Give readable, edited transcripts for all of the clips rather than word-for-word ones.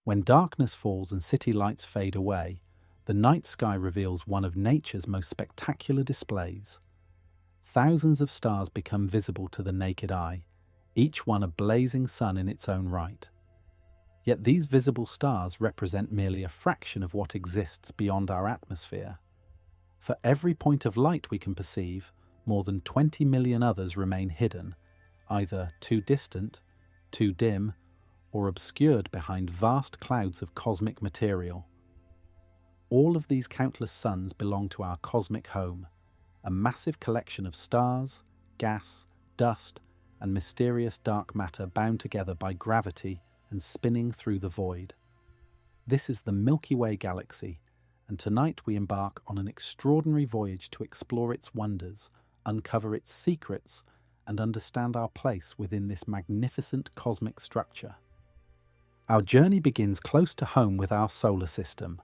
When darkness falls and city lights fade away, the night sky reveals one of nature's most spectacular displays. Thousands of stars become visible to the naked eye, each one a blazing sun in its own right. Yet these visible stars represent merely a fraction of what exists beyond our atmosphere. For every point of light we can perceive, more than 20 million others remain hidden, either too distant, too dim, or obscured behind vast clouds of cosmic material. All of these countless suns belong to our cosmic home, a massive collection of stars, gas, dust, and mysterious dark matter bound together by gravity and spinning through the void. This is the Milky Way galaxy, and tonight we embark on an extraordinary voyage to explore its wonders, uncover its secrets, and understand our place within this magnificent cosmic structure. Our journey begins close to home with our solar system,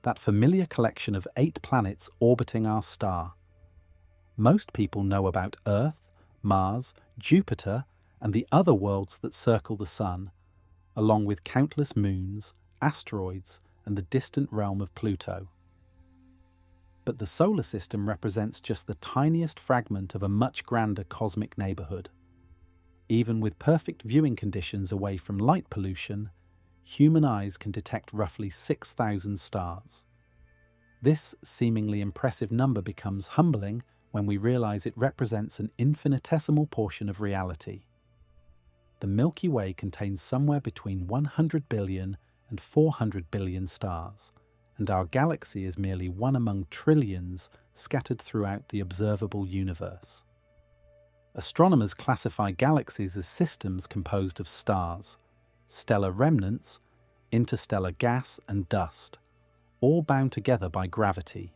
that familiar collection of 8 planets orbiting our star. Most people know about Earth, Mars, Jupiter, and the other worlds that circle the Sun, along with countless moons, asteroids, and the distant realm of Pluto. But the solar system represents just the tiniest fragment of a much grander cosmic neighborhood. Even with perfect viewing conditions away from light pollution, human eyes can detect roughly 6,000 stars. This seemingly impressive number becomes humbling when we realize it represents an infinitesimal portion of reality. The Milky Way contains somewhere between 100 billion and 400 billion stars, and our galaxy is merely one among trillions scattered throughout the observable universe. Astronomers classify galaxies as systems composed of stars, stellar remnants, interstellar gas and dust, all bound together by gravity.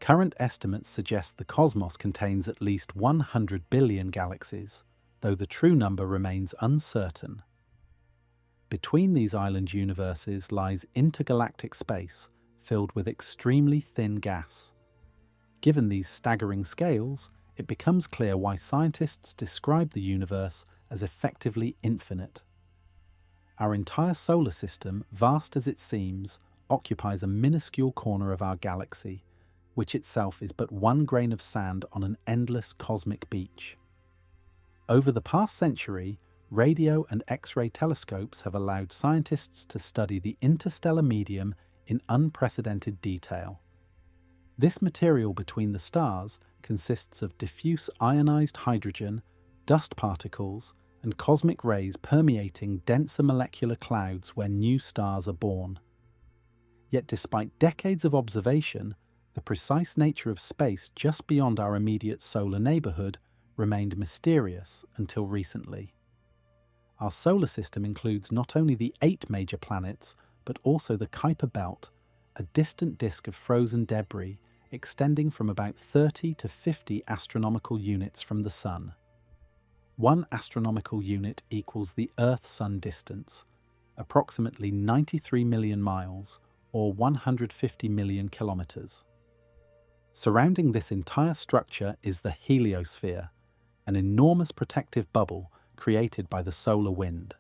Current estimates suggest the cosmos contains at least 100 billion galaxies, though the true number remains uncertain. Between these island universes lies intergalactic space, filled with extremely thin gas. Given these staggering scales, it becomes clear why scientists describe the universe as effectively infinite. Our entire solar system, vast as it seems, occupies a minuscule corner of our galaxy, which itself is but one grain of sand on an endless cosmic beach. Over the past century, radio and X-ray telescopes have allowed scientists to study the interstellar medium in unprecedented detail. This material between the stars consists of diffuse ionized hydrogen, dust particles, and cosmic rays permeating denser molecular clouds where new stars are born. Yet despite decades of observation, the precise nature of space just beyond our immediate solar neighborhood remained mysterious until recently. Our solar system includes not only the 8 major planets, but also the Kuiper Belt, a distant disk of frozen debris extending from about 30 to 50 astronomical units from the Sun. 1 astronomical unit equals the Earth-Sun distance, approximately 93 million miles, or 150 million kilometers. Surrounding this entire structure is the Heliosphere, an enormous protective bubble created by the solar wind.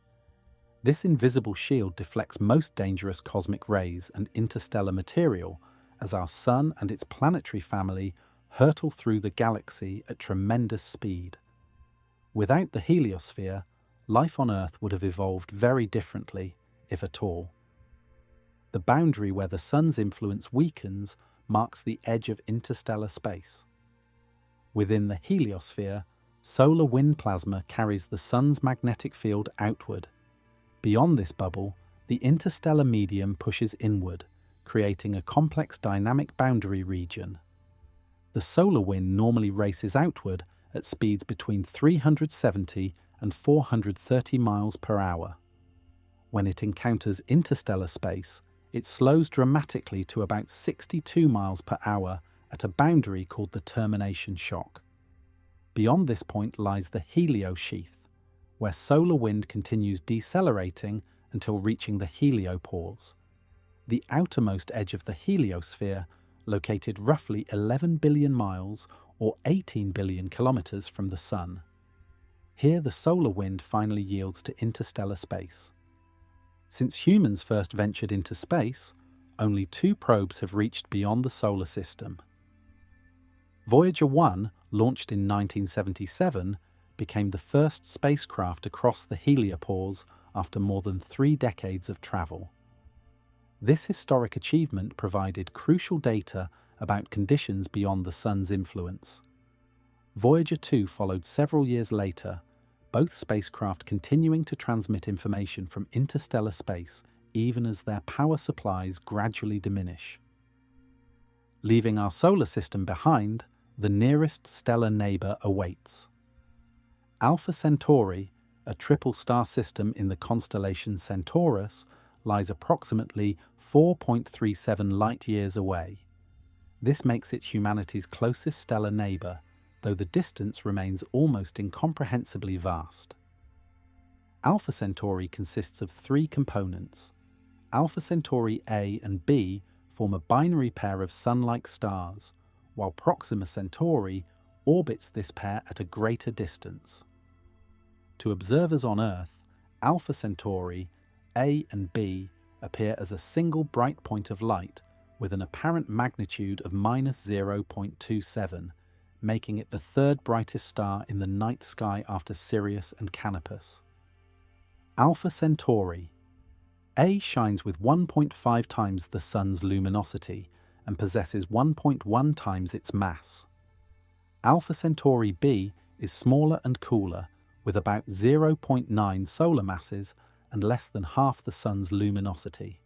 This invisible shield deflects most dangerous cosmic rays and interstellar material as our Sun and its planetary family hurtle through the galaxy at tremendous speed. Without the Heliosphere, life on Earth would have evolved very differently, if at all. The boundary where the Sun's influence weakens marks the edge of interstellar space. Within the Heliosphere, solar wind plasma carries the Sun's magnetic field outward. Beyond this bubble, the interstellar medium pushes inward, creating a complex dynamic boundary region. The solar wind normally races outward at speeds between 370 and 430 miles per hour. When it encounters interstellar space, it slows dramatically to about 62 miles per hour at a boundary called the termination shock. Beyond this point lies the heliosheath, where solar wind continues decelerating until reaching the heliopause, the outermost edge of the heliosphere, located roughly 11 billion miles or 18 billion kilometers from the Sun. Here the solar wind finally yields to interstellar space. Since humans first ventured into space, only 2 probes have reached beyond the solar system. Voyager 1, launched in 1977, became the first spacecraft across the heliopause after more than 3 decades of travel. This historic achievement provided crucial data about conditions beyond the Sun's influence. Voyager 2 followed several years later, both spacecraft continuing to transmit information from interstellar space even as their power supplies gradually diminish. Leaving our solar system behind, the nearest stellar neighbour awaits. Alpha Centauri, a triple star system in the constellation Centaurus, lies approximately 4.37 light-years away. This makes it humanity's closest stellar neighbour, though the distance remains almost incomprehensibly vast. Alpha Centauri consists of 3 components. Alpha Centauri A and B form a binary pair of Sun-like stars, while Proxima Centauri orbits this pair at a greater distance. To observers on Earth, Alpha Centauri A and B appear as a single bright point of light with an apparent magnitude of -0.27, making it the 3rd brightest star in the night sky after Sirius and Canopus. Alpha Centauri A shines with 1.5 times the Sun's luminosity and possesses 1.1 times its mass. Alpha Centauri B is smaller and cooler, with about 0.9 solar masses and less than half the Sun's luminosity.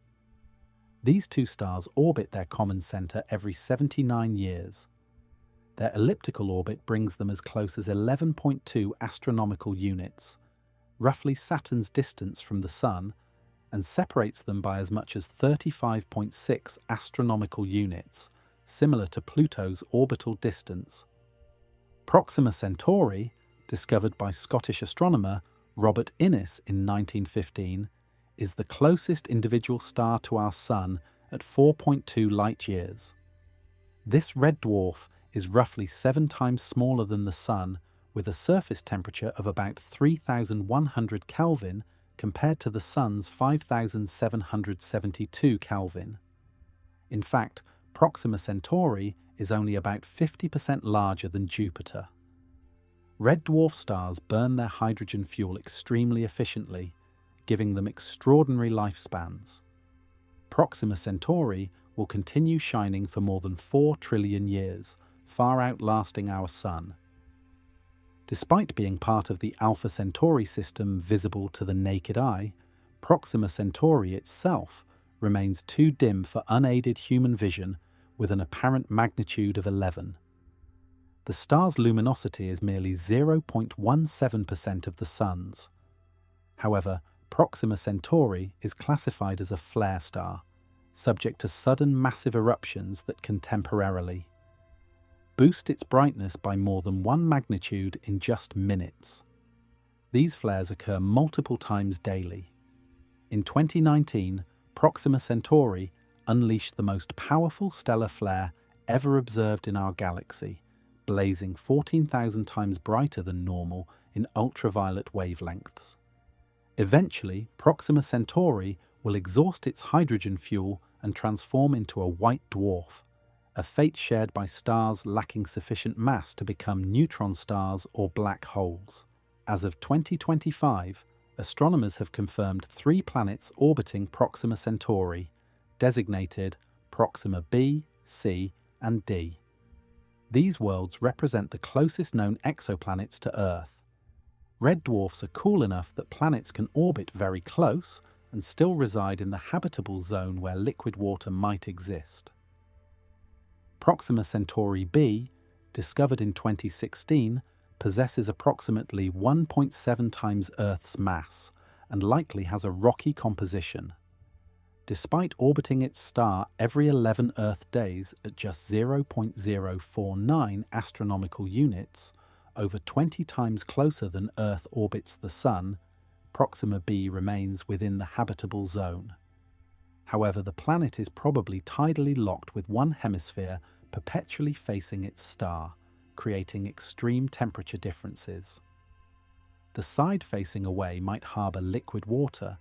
These 2 stars orbit their common centre every 79 years. Their elliptical orbit brings them as close as 11.2 astronomical units, roughly Saturn's distance from the Sun, and separates them by as much as 35.6 astronomical units, similar to Pluto's orbital distance. Proxima Centauri, discovered by Scottish astronomer Robert Innes in 1915, is the closest individual star to our Sun at 4.2 light-years. This red dwarf is roughly 7 times smaller than the Sun, with a surface temperature of about 3,100 Kelvin compared to the Sun's 5,772 Kelvin. In fact, Proxima Centauri is only about 50% larger than Jupiter. Red dwarf stars burn their hydrogen fuel extremely efficiently, giving them extraordinary lifespans. Proxima Centauri will continue shining for more than 4 trillion years, far outlasting our Sun. Despite being part of the Alpha Centauri system visible to the naked eye, Proxima Centauri itself remains too dim for unaided human vision, with an apparent magnitude of 11. The star's luminosity is merely 0.17% of the Sun's. However, Proxima Centauri is classified as a flare star, subject to sudden massive eruptions that can temporarily boost its brightness by more than 1 magnitude in just minutes. These flares occur multiple times daily. In 2019, Proxima Centauri unleashed the most powerful stellar flare ever observed in our galaxy, blazing 14,000 times brighter than normal in ultraviolet wavelengths. Eventually, Proxima Centauri will exhaust its hydrogen fuel and transform into a white dwarf, a fate shared by stars lacking sufficient mass to become neutron stars or black holes. As of 2025, astronomers have confirmed 3 planets orbiting Proxima Centauri, designated Proxima B, C, and D. These worlds represent the closest known exoplanets to Earth. Red dwarfs are cool enough that planets can orbit very close and still reside in the habitable zone where liquid water might exist. Proxima Centauri B, discovered in 2016, possesses approximately 1.7 times Earth's mass and likely has a rocky composition. Despite orbiting its star every 11 Earth days at just 0.049 astronomical units, over 20 times closer than Earth orbits the Sun, Proxima B remains within the habitable zone. However, the planet is probably tidally locked with one hemisphere perpetually facing its star, creating extreme temperature differences. The side facing away might harbour liquid water,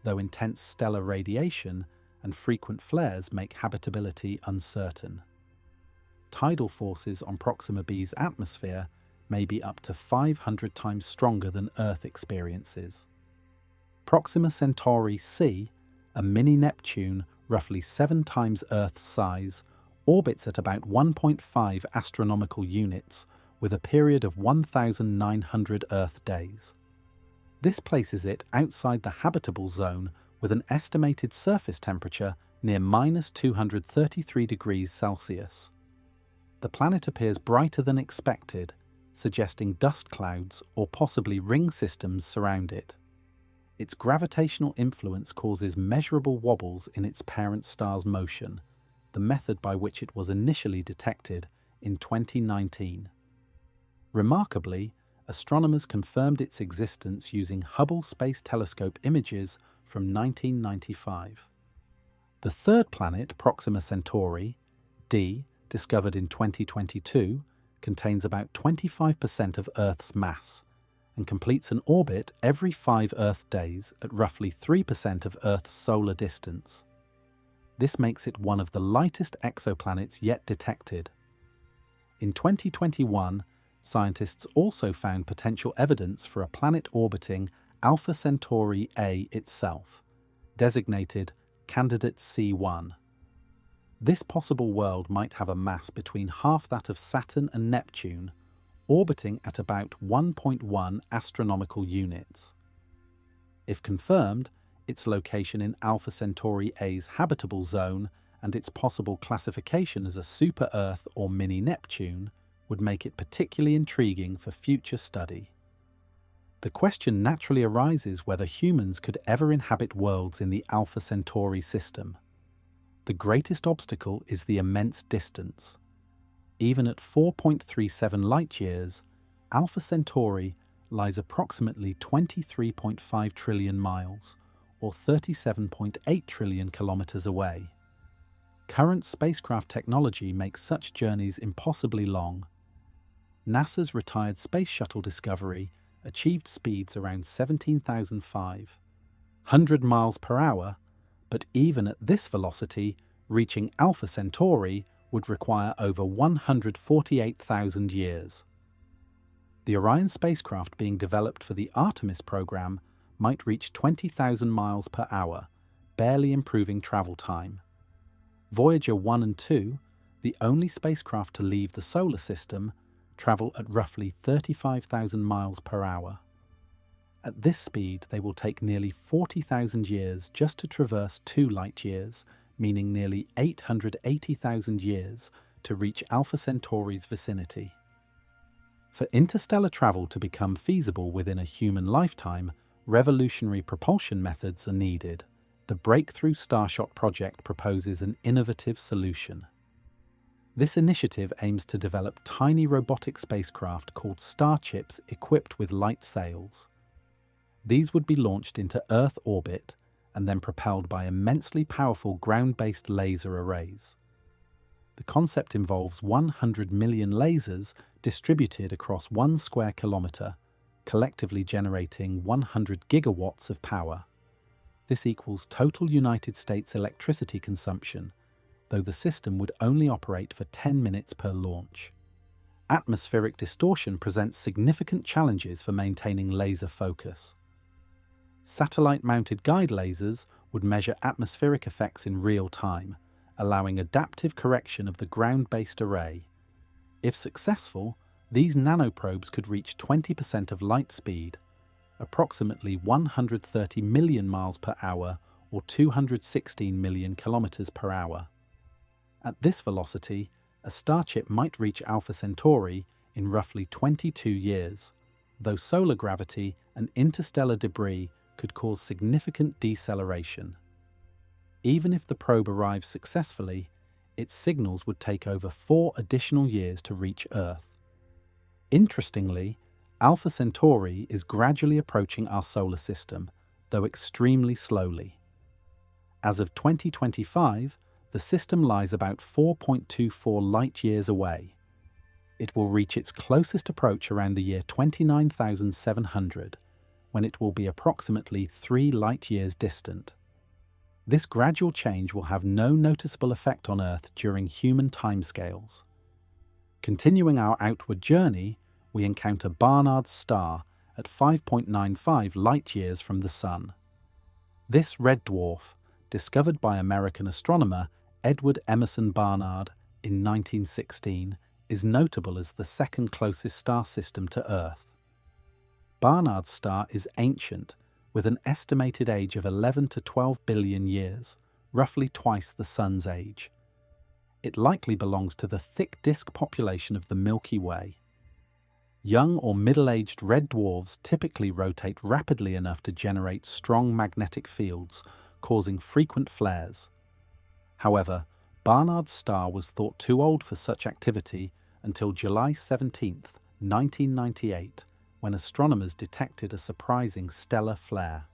though intense stellar radiation and frequent flares make habitability uncertain. Tidal forces on Proxima B's atmosphere may be up to 500 times stronger than Earth experiences. Proxima Centauri c, a mini-Neptune roughly 7 times Earth's size, orbits at about 1.5 astronomical units with a period of 1,900 Earth days. This places it outside the habitable zone with an estimated surface temperature near -233 degrees Celsius. The planet appears brighter than expected, suggesting dust clouds or possibly ring systems surround it. Its gravitational influence causes measurable wobbles in its parent star's motion, the method by which it was initially detected in 2019. Remarkably, astronomers confirmed its existence using Hubble Space Telescope images from 1995. The third planet, Proxima Centauri, D, discovered in 2022, contains about 25% of Earth's mass and completes an orbit every 5 Earth days at roughly 3% of Earth's solar distance. This makes it one of the lightest exoplanets yet detected. In 2021, scientists also found potential evidence for a planet orbiting Alpha Centauri A itself, designated Candidate C1. This possible world might have a mass between half that of Saturn and Neptune, orbiting at about 1.1 astronomical units. If confirmed, its location in Alpha Centauri A's habitable zone and its possible classification as a super-Earth or mini-Neptune would make it particularly intriguing for future study. The question naturally arises whether humans could ever inhabit worlds in the Alpha Centauri system. The greatest obstacle is the immense distance. Even at 4.37 light-years, Alpha Centauri lies approximately 23.5 trillion miles, or 37.8 trillion kilometers away. Current spacecraft technology makes such journeys impossibly long. NASA's retired Space Shuttle Discovery achieved speeds around 17,500 miles per hour, but even at this velocity, reaching Alpha Centauri would require over 148,000 years. The Orion spacecraft being developed for the Artemis program might reach 20,000 miles per hour, barely improving travel time. Voyager 1 and 2, the only spacecraft to leave the solar system, travel at roughly 35,000 miles per hour. At this speed, they will take nearly 40,000 years just to traverse 2 light-years, meaning nearly 880,000 years to reach Alpha Centauri's vicinity. For interstellar travel to become feasible within a human lifetime, revolutionary propulsion methods are needed. The Breakthrough Starshot project proposes an innovative solution. This initiative aims to develop tiny robotic spacecraft called starships equipped with light sails. These would be launched into Earth orbit and then propelled by immensely powerful ground-based laser arrays. The concept involves 100 million lasers distributed across 1 square kilometre, collectively generating 100 gigawatts of power. This equals total United States electricity consumption, though the system would only operate for 10 minutes per launch. Atmospheric distortion presents significant challenges for maintaining laser focus. Satellite-mounted guide lasers would measure atmospheric effects in real time, allowing adaptive correction of the ground-based array. If successful, these nanoprobes could reach 20% of light speed, approximately 130 million miles per hour or 216 million kilometers per hour. At this velocity, a starship might reach Alpha Centauri in roughly 22 years, though solar gravity and interstellar debris could cause significant deceleration. Even if the probe arrives successfully, its signals would take over 4 additional years to reach Earth. Interestingly, Alpha Centauri is gradually approaching our solar system, though extremely slowly. As of 2025, the system lies about 4.24 light-years away. It will reach its closest approach around the year 29,700, when it will be approximately 3 light-years distant. This gradual change will have no noticeable effect on Earth during human timescales. Continuing our outward journey, we encounter Barnard's star at 5.95 light-years from the Sun. This red dwarf, discovered by American astronomer Edward Emerson Barnard in 1916, is notable as the second closest star system to Earth. Barnard's star is ancient, with an estimated age of 11 to 12 billion years, roughly twice the Sun's age. It likely belongs to the thick disk population of the Milky Way. Young or middle-aged red dwarfs typically rotate rapidly enough to generate strong magnetic fields, causing frequent flares. However, Barnard's star was thought too old for such activity until July 17, 1998, when astronomers detected a surprising stellar flare.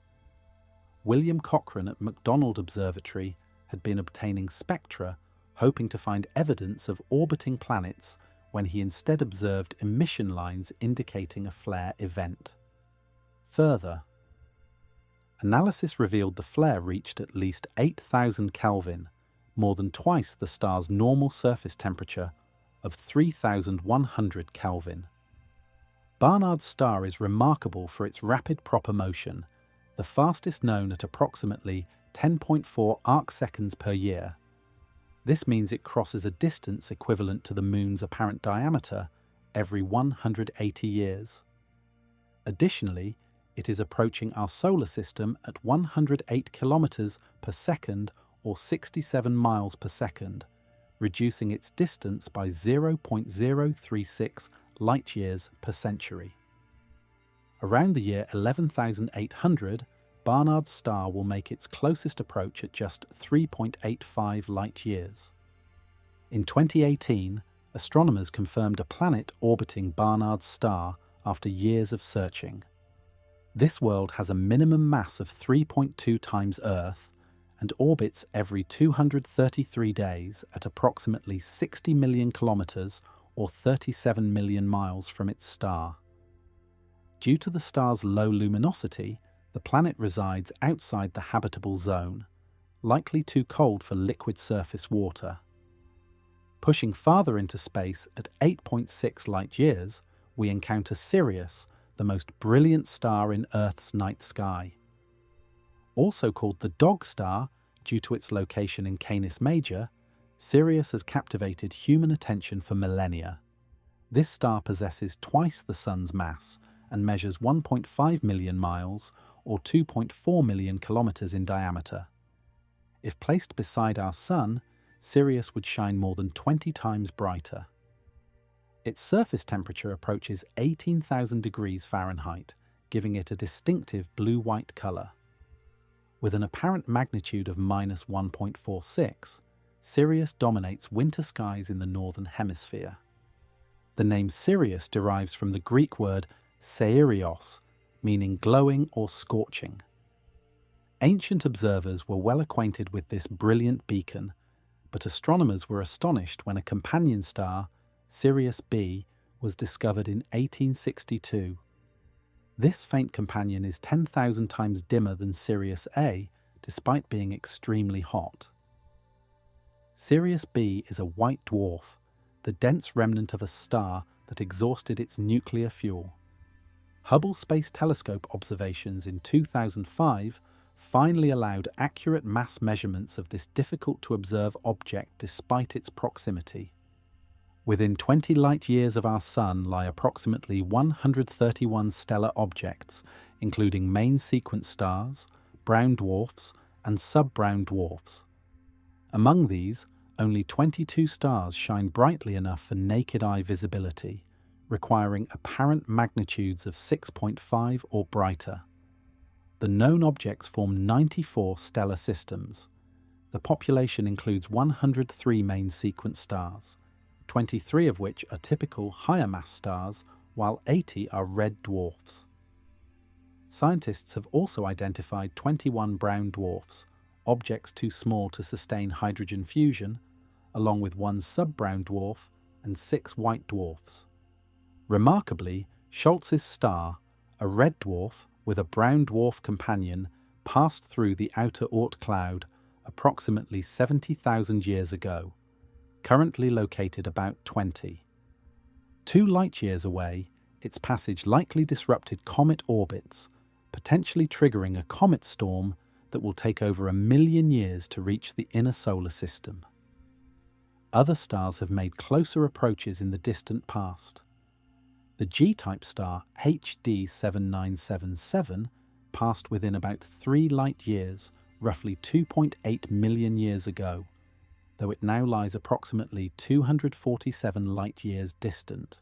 William Cochrane at McDonald Observatory had been obtaining spectra, hoping to find evidence of orbiting planets, when he instead observed emission lines indicating a flare event. Further, analysis revealed the flare reached at least 8,000 Kelvin, more than twice the star's normal surface temperature of 3,100 Kelvin. Barnard's star is remarkable for its rapid proper motion, the fastest known at approximately 10.4 arcseconds per year. This means it crosses a distance equivalent to the Moon's apparent diameter every 180 years. Additionally, it is approaching our solar system at 108 kilometers per second or 67 miles per second, reducing its distance by 0.036 light-years per century. Around the year 11,800, Barnard's star will make its closest approach at just 3.85 light-years. In 2018, astronomers confirmed a planet orbiting Barnard's star after years of searching. This world has a minimum mass of 3.2 times Earth and orbits every 233 days at approximately 60 million kilometers or 37 million miles from its star. Due to the star's low luminosity, the planet resides outside the habitable zone, likely too cold for liquid surface water. Pushing farther into space at 8.6 light-years, we encounter Sirius, the most brilliant star in Earth's night sky. Also called the Dog Star due to its location in Canis Major, Sirius has captivated human attention for millennia. This star possesses twice the Sun's mass and measures 1.5 million miles or 2.4 million kilometers in diameter. If placed beside our Sun, Sirius would shine more than 20 times brighter. Its surface temperature approaches 18,000 degrees Fahrenheit, giving it a distinctive blue-white color. With an apparent magnitude of -1.46, Sirius dominates winter skies in the northern hemisphere. The name Sirius derives from the Greek word Sirios, meaning glowing or scorching. Ancient observers were well acquainted with this brilliant beacon, but astronomers were astonished when a companion star, Sirius B, was discovered in 1862. This faint companion is 10,000 times dimmer than Sirius A, despite being extremely hot. Sirius B is a white dwarf, the dense remnant of a star that exhausted its nuclear fuel. Hubble Space Telescope observations in 2005 finally allowed accurate mass measurements of this difficult-to-observe object despite its proximity. Within 20 light-years of our Sun lie approximately 131 stellar objects, including main sequence stars, brown dwarfs, and sub-brown dwarfs. Among these, only 22 stars shine brightly enough for naked eye visibility, requiring apparent magnitudes of 6.5 or brighter. The known objects form 94 stellar systems. The population includes 103 main sequence stars, 23 of which are typical higher mass stars, while 80 are red dwarfs. Scientists have also identified 21 brown dwarfs, objects too small to sustain hydrogen fusion, along with one sub-brown dwarf and 6 white dwarfs. Remarkably, Schultz's star, a red dwarf with a brown dwarf companion, passed through the outer Oort cloud approximately 70,000 years ago, currently located about 20. 2 light-years away, its passage likely disrupted comet orbits, potentially triggering a comet storm that will take over 1 million years to reach the inner solar system. Other stars have made closer approaches in the distant past. The G-type star HD 7977 passed within about 3 light-years, roughly 2.8 million years ago, though it now lies approximately 247 light-years distant.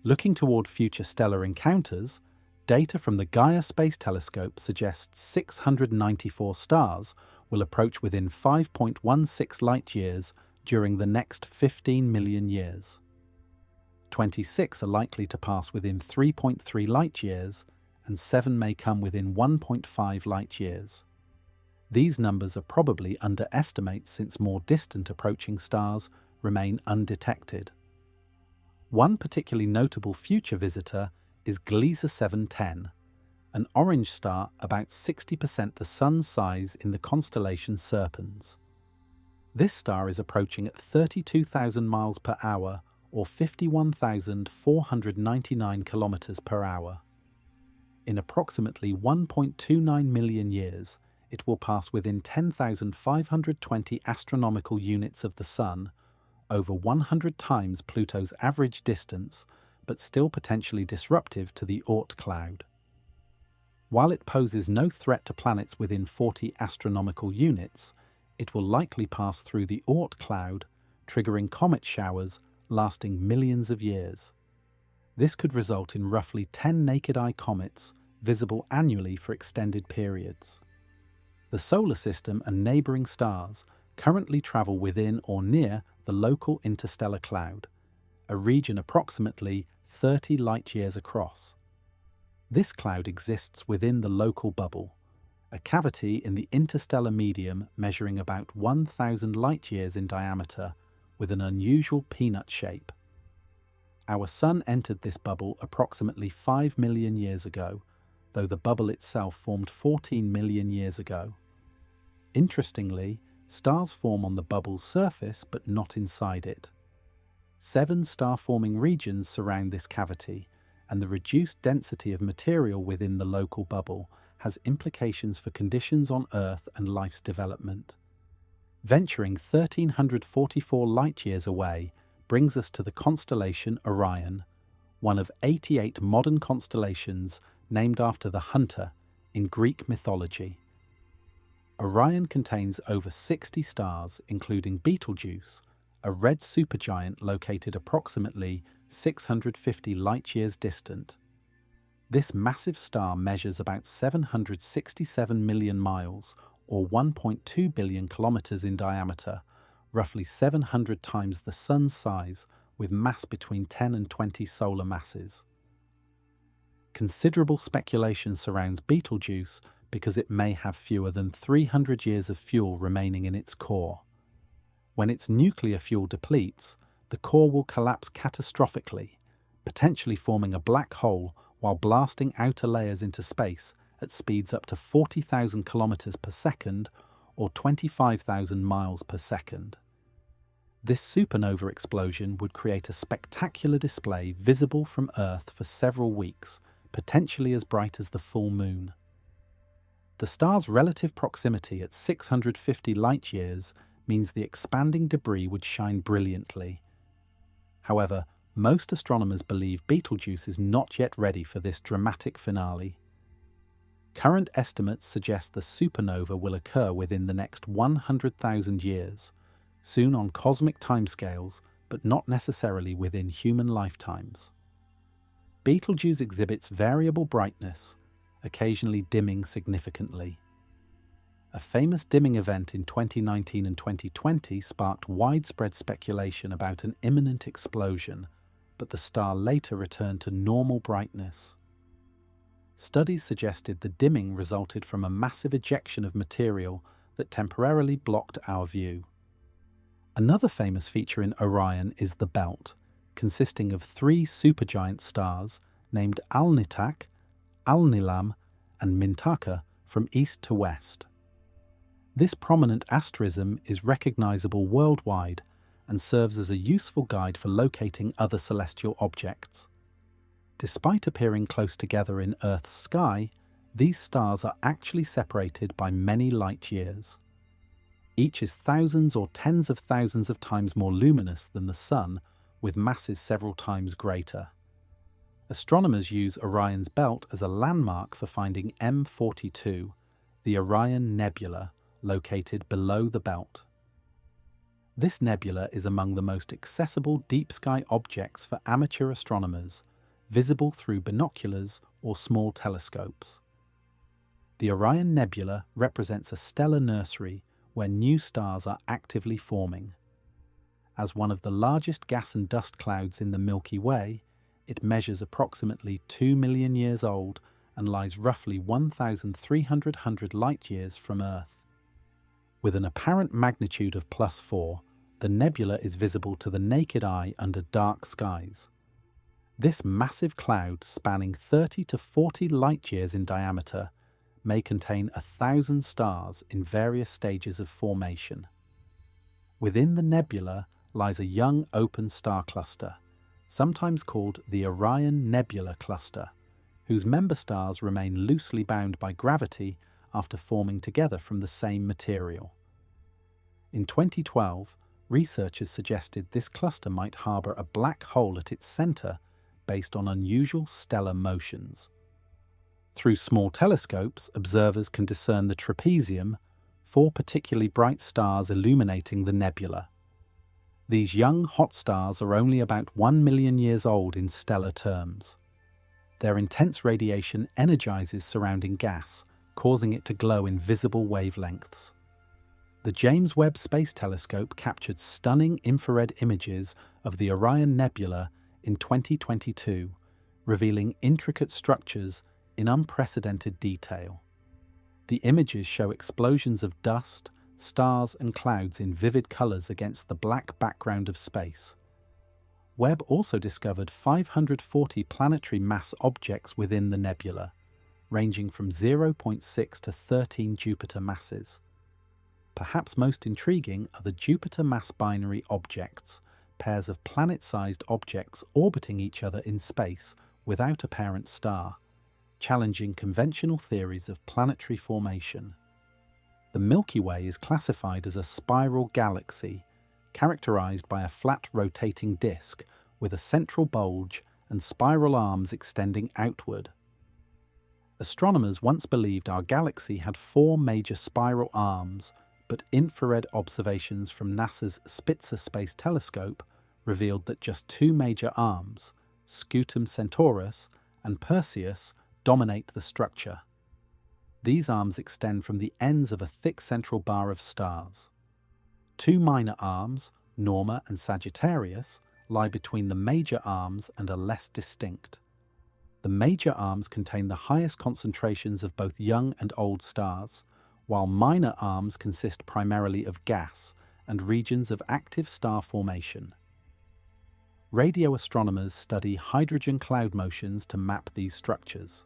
Looking toward future stellar encounters, data from the Gaia Space Telescope suggests 694 stars will approach within 5.16 light-years during the next 15 million years. 26 are likely to pass within 3.3 light-years, and 7 may come within 1.5 light-years. These numbers are probably underestimates since more distant approaching stars remain undetected. One particularly notable future visitor is Gliese 710, an orange star about 60% the Sun's size in the constellation Serpens. This star is approaching at 32,000 miles per hour or 51,499 kilometers per hour. In approximately 1.29 million years, it will pass within 10,520 astronomical units of the Sun, over 100 times Pluto's average distance, but still potentially disruptive to the Oort cloud. While it poses no threat to planets within 40 astronomical units, it will likely pass through the Oort cloud, triggering comet showers lasting millions of years. This could result in roughly 10 naked-eye comets visible annually for extended periods. The solar system and neighboring stars currently travel within or near the local interstellar cloud, a region approximately 30 light-years across. This cloud exists within the local bubble, a cavity in the interstellar medium measuring about 1,000 light-years in diameter with an unusual peanut shape. Our Sun entered this bubble approximately 5 million years ago, though the bubble itself formed 14 million years ago. Interestingly, stars form on the bubble's surface but not inside it. 7 star-forming regions surround this cavity, and the reduced density of material within the local bubble has implications for conditions on Earth and life's development. Venturing 1,344 light-years away brings us to the constellation Orion, one of 88 modern constellations named after the hunter in Greek mythology. Orion contains over 60 stars, including Betelgeuse, a red supergiant located approximately 650 light-years distant. This massive star measures about 767 million miles, or 1.2 billion kilometers in diameter, roughly 700 times the Sun's size, with mass between 10 and 20 solar masses. Considerable speculation surrounds Betelgeuse because it may have fewer than 300 years of fuel remaining in its core. When its nuclear fuel depletes, the core will collapse catastrophically, potentially forming a black hole while blasting outer layers into space at speeds up to 40,000 kilometers per second or 25,000 miles per second. This supernova explosion would create a spectacular display visible from Earth for several weeks, potentially as bright as the full moon. The star's relative proximity at 650 light-years means the expanding debris would shine brilliantly. However, most astronomers believe Betelgeuse is not yet ready for this dramatic finale. Current estimates suggest the supernova will occur within the next 100,000 years, soon on cosmic timescales, but not necessarily within human lifetimes. Betelgeuse exhibits variable brightness, occasionally dimming significantly. A famous dimming event in 2019 and 2020 sparked widespread speculation about an imminent explosion, but the star later returned to normal brightness. Studies suggested the dimming resulted from a massive ejection of material that temporarily blocked our view. Another famous feature in Orion is the belt, consisting of 3 supergiant stars named Alnitak, Alnilam and Mintaka from east to west. This prominent asterism is recognizable worldwide and serves as a useful guide for locating other celestial objects. Despite appearing close together in Earth's sky, these stars are actually separated by many light years. Each is thousands or tens of thousands of times more luminous than the Sun, with masses several times greater. Astronomers use Orion's belt as a landmark for finding M42, the Orion Nebula, located below the belt. This nebula is among the most accessible deep-sky objects for amateur astronomers, visible through binoculars or small telescopes. The Orion Nebula represents a stellar nursery where new stars are actively forming. As one of the largest gas and dust clouds in the Milky Way, it measures approximately 2 million years old and lies roughly 1,300 light-years from Earth. With an apparent magnitude of +4, the nebula is visible to the naked eye under dark skies. This massive cloud, spanning 30 to 40 light-years in diameter, may contain 1,000 stars in various stages of formation. Within the nebula lies a young open star cluster, sometimes called the Orion Nebula cluster, whose member stars remain loosely bound by gravity after forming together from the same material. In 2012, researchers suggested this cluster might harbour a black hole at its centre based on unusual stellar motions. Through small telescopes, observers can discern the trapezium, 4 particularly bright stars illuminating the nebula. These young hot stars are only about 1 million years old in stellar terms. Their intense radiation energizes surrounding gas, causing it to glow in visible wavelengths. The James Webb Space Telescope captured stunning infrared images of the Orion Nebula in 2022, revealing intricate structures in unprecedented detail. The images show explosions of dust, stars and clouds in vivid colours against the black background of space. Webb also discovered 540 planetary mass objects within the nebula, ranging from 0.6 to 13 Jupiter masses. Perhaps most intriguing are the Jupiter mass binary objects, pairs of planet-sized objects orbiting each other in space without a parent star, challenging conventional theories of planetary formation. The Milky Way is classified as a spiral galaxy, characterized by a flat rotating disk with a central bulge and spiral arms extending outward. Astronomers once believed our galaxy had 4 major spiral arms, but infrared observations from NASA's Spitzer Space Telescope revealed that just 2 major arms, Scutum Centaurus and Perseus, dominate the structure. These arms extend from the ends of a thick central bar of stars. 2 minor arms, Norma and Sagittarius, lie between the major arms and are less distinct. The major arms contain the highest concentrations of both young and old stars, while minor arms consist primarily of gas and regions of active star formation. Radio astronomers study hydrogen cloud motions to map these structures.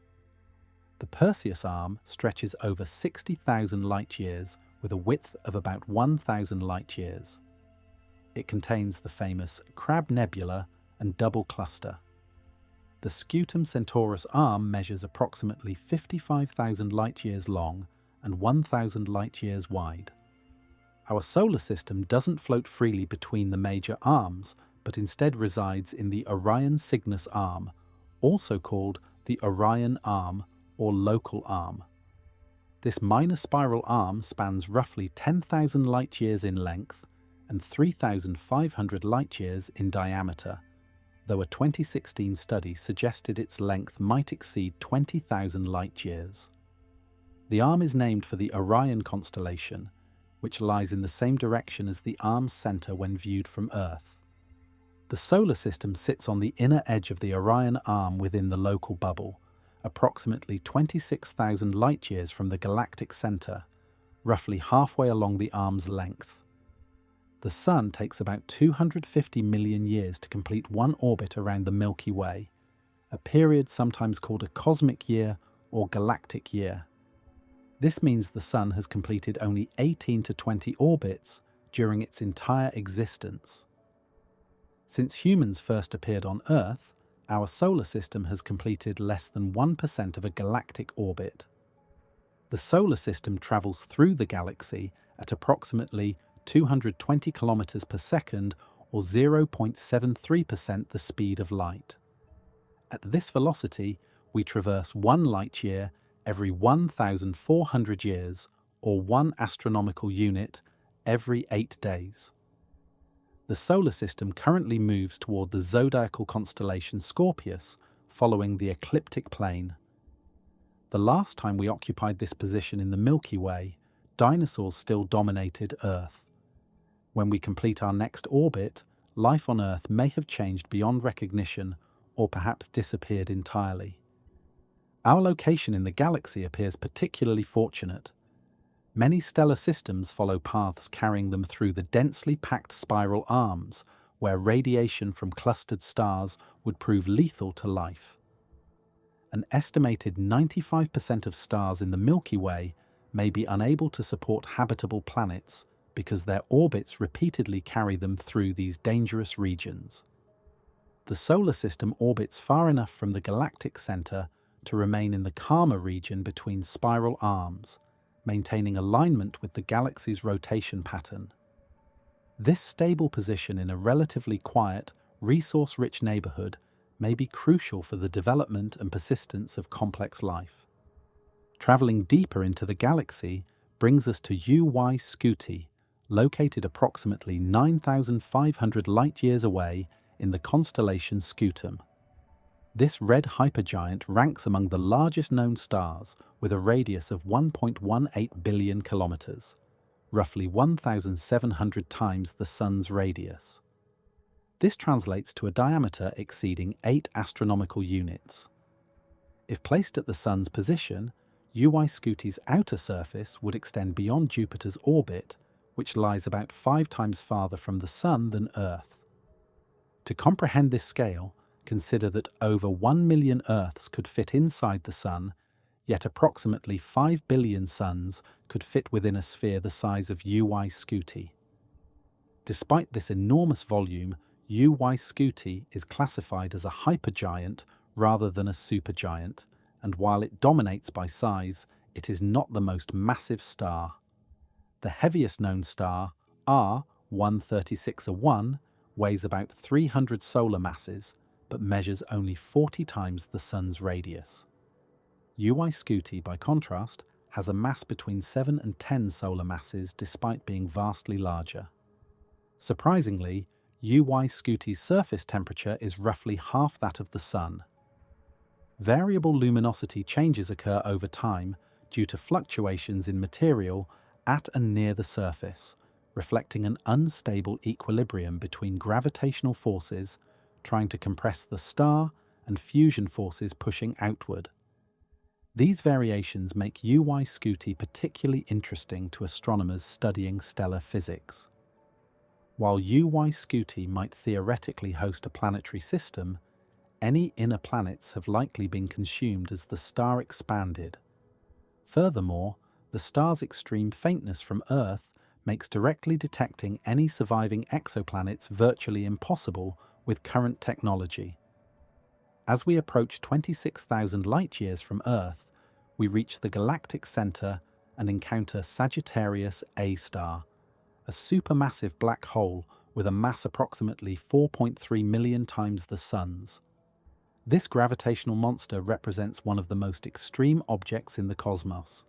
The Perseus Arm stretches over 60,000 light-years with a width of about 1,000 light-years. It contains the famous Crab Nebula and Double Cluster. The Scutum Centaurus Arm measures approximately 55,000 light-years long and 1,000 light-years wide. Our solar system doesn't float freely between the major arms, but instead resides in the Orion Cygnus Arm, also called the Orion Arm or local arm. This minor spiral arm spans roughly 10,000 light-years in length and 3,500 light-years in diameter, though a 2016 study suggested its length might exceed 20,000 light-years. The arm is named for the Orion constellation, which lies in the same direction as the arm's centre when viewed from Earth. The solar system sits on the inner edge of the Orion Arm within the local bubble, approximately 26,000 light-years from the galactic centre, roughly halfway along the arm's length. The Sun takes about 250 million years to complete one orbit around the Milky Way, a period sometimes called a cosmic year or galactic year. This means the Sun has completed only 18 to 20 orbits during its entire existence. Since humans first appeared on Earth, our solar system has completed less than 1% of a galactic orbit. The solar system travels through the galaxy at approximately 220 kilometers per second, or 0.73% the speed of light. At this velocity, we traverse 1 light year every 1,400 years, or 1 astronomical unit every 8 days. The solar system currently moves toward the zodiacal constellation Scorpius, following the ecliptic plane. The last time we occupied this position in the Milky Way, dinosaurs still dominated Earth. When we complete our next orbit, life on Earth may have changed beyond recognition or perhaps disappeared entirely. Our location in the galaxy appears particularly fortunate. Many stellar systems follow paths carrying them through the densely packed spiral arms, where radiation from clustered stars would prove lethal to life. An estimated 95% of stars in the Milky Way may be unable to support habitable planets because their orbits repeatedly carry them through these dangerous regions. The solar system orbits far enough from the galactic center to remain in the calmer region between spiral arms, maintaining alignment with the galaxy's rotation pattern. This stable position in a relatively quiet, resource-rich neighborhood may be crucial for the development and persistence of complex life. Traveling deeper into the galaxy brings us to UY Scuti, located approximately 9,500 light-years away in the constellation Scutum. This red hypergiant ranks among the largest known stars with a radius of 1.18 billion kilometers, roughly 1,700 times the Sun's radius. This translates to a diameter exceeding 8 astronomical units. If placed at the Sun's position, UY Scuti's outer surface would extend beyond Jupiter's orbit, which lies about 5 times farther from the Sun than Earth. To comprehend this scale, consider that over 1 million Earths could fit inside the Sun, yet approximately 5 billion suns could fit within a sphere the size of UY Scuti. Despite this enormous volume, UY Scuti is classified as a hypergiant rather than a supergiant, and while it dominates by size, it is not the most massive star. The heaviest known star, R136A1, weighs about 300 solar masses, but measures only 40 times the Sun's radius. UY Scuti, by contrast, has a mass between 7 and 10 solar masses despite being vastly larger. Surprisingly, UY Scuti's surface temperature is roughly half that of the Sun. Variable luminosity changes occur over time due to fluctuations in material at and near the surface, reflecting an unstable equilibrium between gravitational forces trying to compress the star and fusion forces pushing outward. These variations make UY Scuti particularly interesting to astronomers studying stellar physics. While UY Scuti might theoretically host a planetary system, any inner planets have likely been consumed as the star expanded. Furthermore, the star's extreme faintness from Earth makes directly detecting any surviving exoplanets virtually impossible with current technology. As we approach 26,000 light-years from Earth, we reach the galactic center and encounter Sagittarius A star, a supermassive black hole with a mass approximately 4.3 million times the Sun's. This gravitational monster represents one of the most extreme objects in the cosmos.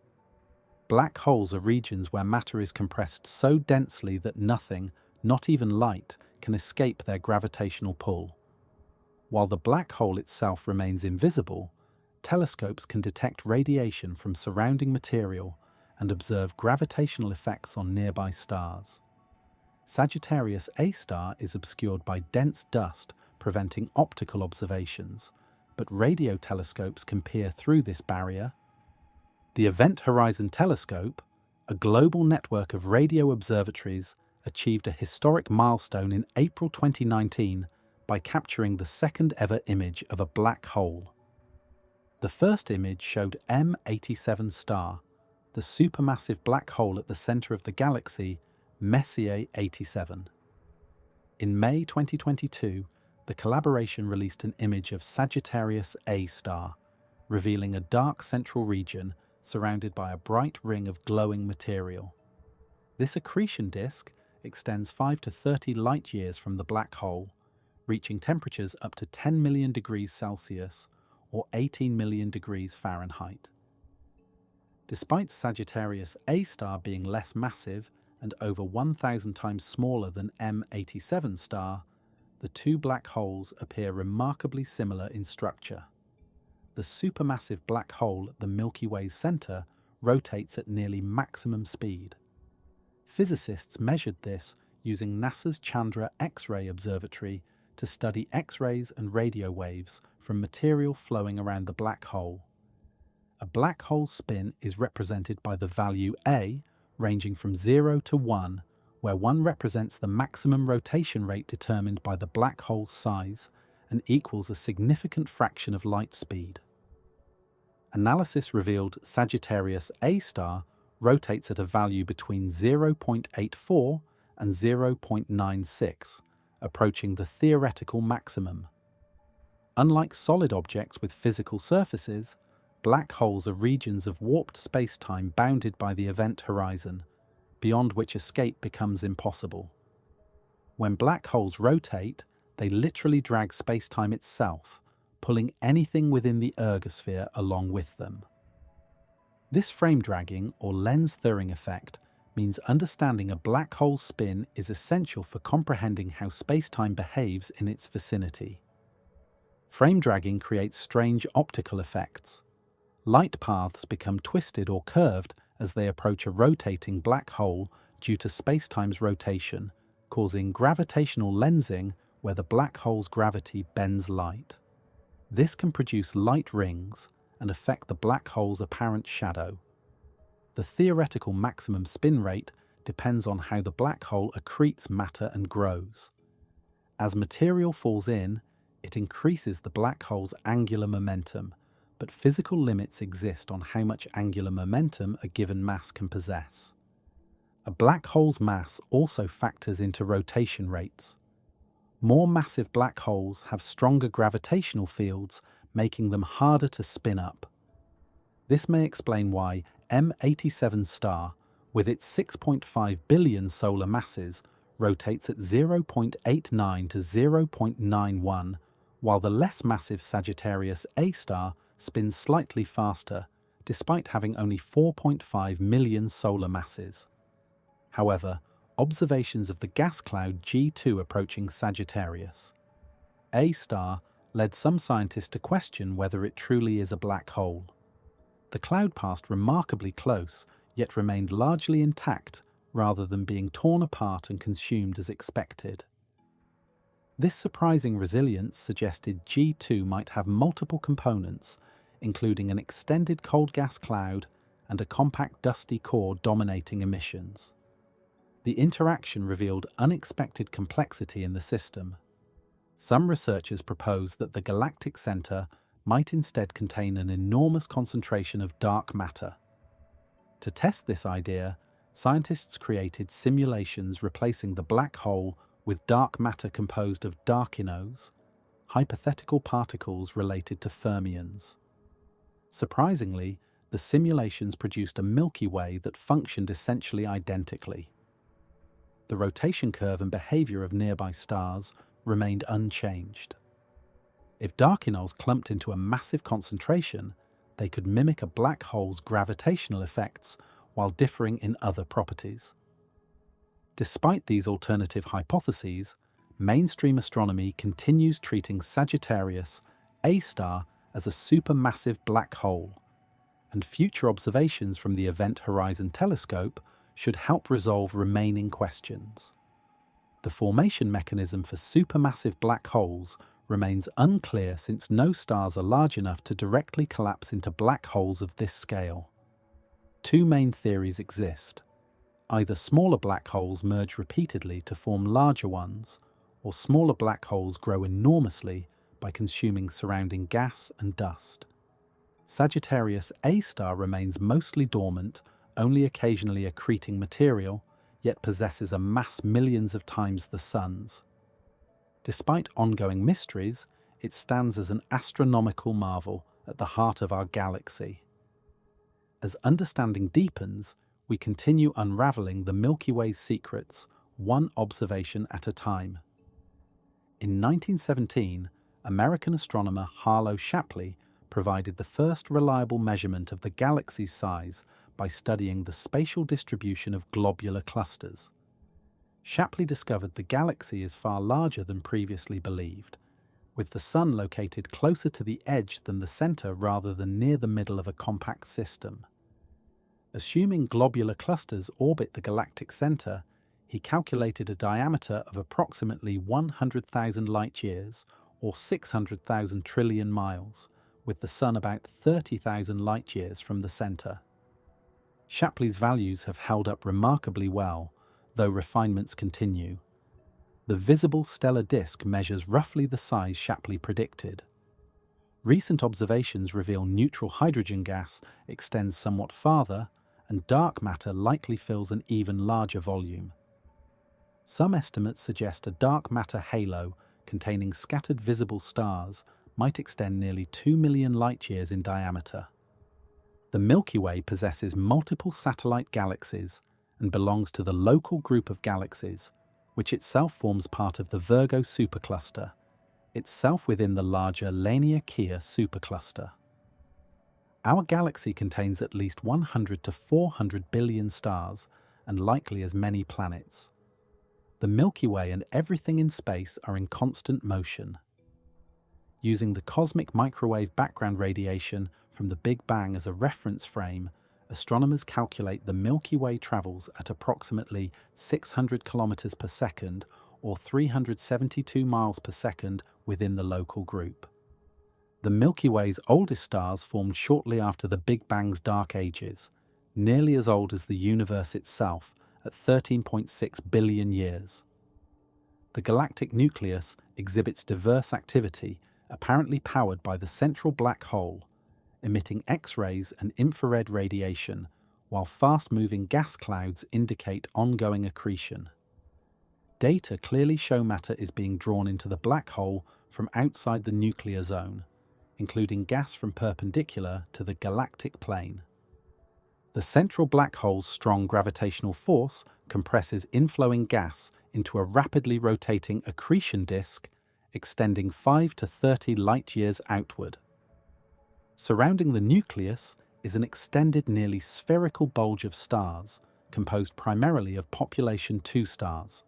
Black holes are regions where matter is compressed so densely that nothing, not even light, can escape their gravitational pull. While the black hole itself remains invisible, telescopes can detect radiation from surrounding material and observe gravitational effects on nearby stars. Sagittarius A star is obscured by dense dust, preventing optical observations, but radio telescopes can peer through this barrier. The Event Horizon Telescope, a global network of radio observatories, achieved a historic milestone in April 2019 by capturing the second ever image of a black hole. The first image showed M87 star, the supermassive black hole at the center of the galaxy, Messier 87. In May 2022, the collaboration released an image of Sagittarius A star, revealing a dark central region surrounded by a bright ring of glowing material. This accretion disk extends 5 to 30 light-years from the black hole, reaching temperatures up to 10 million degrees Celsius or 18 million degrees Fahrenheit. Despite Sagittarius A star being less massive and over 1,000 times smaller than M87 star, the two black holes appear remarkably similar in structure. The supermassive black hole at the Milky Way's center rotates at nearly maximum speed. Physicists measured this using NASA's Chandra X-ray Observatory to study X-rays and radio waves from material flowing around the black hole. A black hole spin is represented by the value A, ranging from 0 to 1, where 1 represents the maximum rotation rate determined by the black hole's size and equals a significant fraction of light speed. Analysis revealed Sagittarius A star rotates at a value between 0.84 and 0.96, approaching the theoretical maximum. Unlike solid objects with physical surfaces, black holes are regions of warped space-time bounded by the event horizon, beyond which escape becomes impossible. When black holes rotate, they literally drag space-time itself, pulling anything within the ergosphere along with them. This frame dragging, or lens-thirring effect, means understanding a black hole's spin is essential for comprehending how space-time behaves in its vicinity. Frame dragging creates strange optical effects. Light paths become twisted or curved as they approach a rotating black hole due to spacetime's rotation, causing gravitational lensing where the black hole's gravity bends light. This can produce light rings and affect the black hole's apparent shadow. The theoretical maximum spin rate depends on how the black hole accretes matter and grows. As material falls in, it increases the black hole's angular momentum, but physical limits exist on how much angular momentum a given mass can possess. A black hole's mass also factors into rotation rates. More massive black holes have stronger gravitational fields, making them harder to spin up. This may explain why M87 star, with its 6.5 billion solar masses, rotates at 0.89 to 0.91, while the less massive Sagittarius A star spins slightly faster, despite having only 4.5 million solar masses. However, observations of the gas cloud G2 approaching Sagittarius A star led some scientists to question whether it truly is a black hole. The cloud passed remarkably close, yet remained largely intact rather than being torn apart and consumed as expected. This surprising resilience suggested G2 might have multiple components, including an extended cold gas cloud and a compact dusty core dominating emissions. The interaction revealed unexpected complexity in the system. Some researchers propose that the galactic center might instead contain an enormous concentration of dark matter. To test this idea, scientists created simulations replacing the black hole with dark matter composed of darkinos, hypothetical particles related to fermions. Surprisingly, the simulations produced a Milky Way that functioned essentially identically. The rotation curve and behavior of nearby stars remained unchanged. If darkinols clumped into a massive concentration, they could mimic a black hole's gravitational effects while differing in other properties. Despite these alternative hypotheses, mainstream astronomy continues treating Sagittarius A star as a supermassive black hole, and future observations from the Event Horizon Telescope should help resolve remaining questions. The formation mechanism for supermassive black holes remains unclear since no stars are large enough to directly collapse into black holes of this scale. Two main theories exist. Either smaller black holes merge repeatedly to form larger ones, or smaller black holes grow enormously by consuming surrounding gas and dust. Sagittarius A star remains mostly dormant, only occasionally accreting material, yet possesses a mass millions of times the Sun's. Despite ongoing mysteries, it stands as an astronomical marvel at the heart of our galaxy. As understanding deepens, we continue unraveling the Milky Way's secrets, one observation at a time. In 1917, American astronomer Harlow Shapley provided the first reliable measurement of the galaxy's size by studying the spatial distribution of globular clusters. Shapley discovered the galaxy is far larger than previously believed, with the Sun located closer to the edge than the center rather than near the middle of a compact system. Assuming globular clusters orbit the galactic center, he calculated a diameter of approximately 100,000 light-years, or 600,000 trillion miles, with the Sun about 30,000 light-years from the center. Shapley's values have held up remarkably well, though refinements continue. The visible stellar disk measures roughly the size Shapley predicted. Recent observations reveal neutral hydrogen gas extends somewhat farther, and dark matter likely fills an even larger volume. Some estimates suggest a dark matter halo containing scattered visible stars might extend nearly 2 million light-years in diameter. The Milky Way possesses multiple satellite galaxies and belongs to the local group of galaxies, which itself forms part of the Virgo supercluster, itself within the larger Laniakea supercluster. Our galaxy contains at least 100 to 400 billion stars and likely as many planets. The Milky Way and everything in space are in constant motion. Using the cosmic microwave background radiation from the Big Bang as a reference frame, astronomers calculate the Milky Way travels at approximately 600 kilometers per second or 372 miles per second within the local group. The Milky Way's oldest stars formed shortly after the Big Bang's dark ages, nearly as old as the universe itself at 13.6 billion years. The galactic nucleus exhibits diverse activity, apparently powered by the central black hole, emitting X-rays and infrared radiation, while fast-moving gas clouds indicate ongoing accretion. Data clearly show matter is being drawn into the black hole from outside the nuclear zone, including gas from perpendicular to the galactic plane. The central black hole's strong gravitational force compresses inflowing gas into a rapidly rotating accretion disk extending 5 to 30 light-years outward. Surrounding the nucleus is an extended nearly spherical bulge of stars, composed primarily of population 2 stars,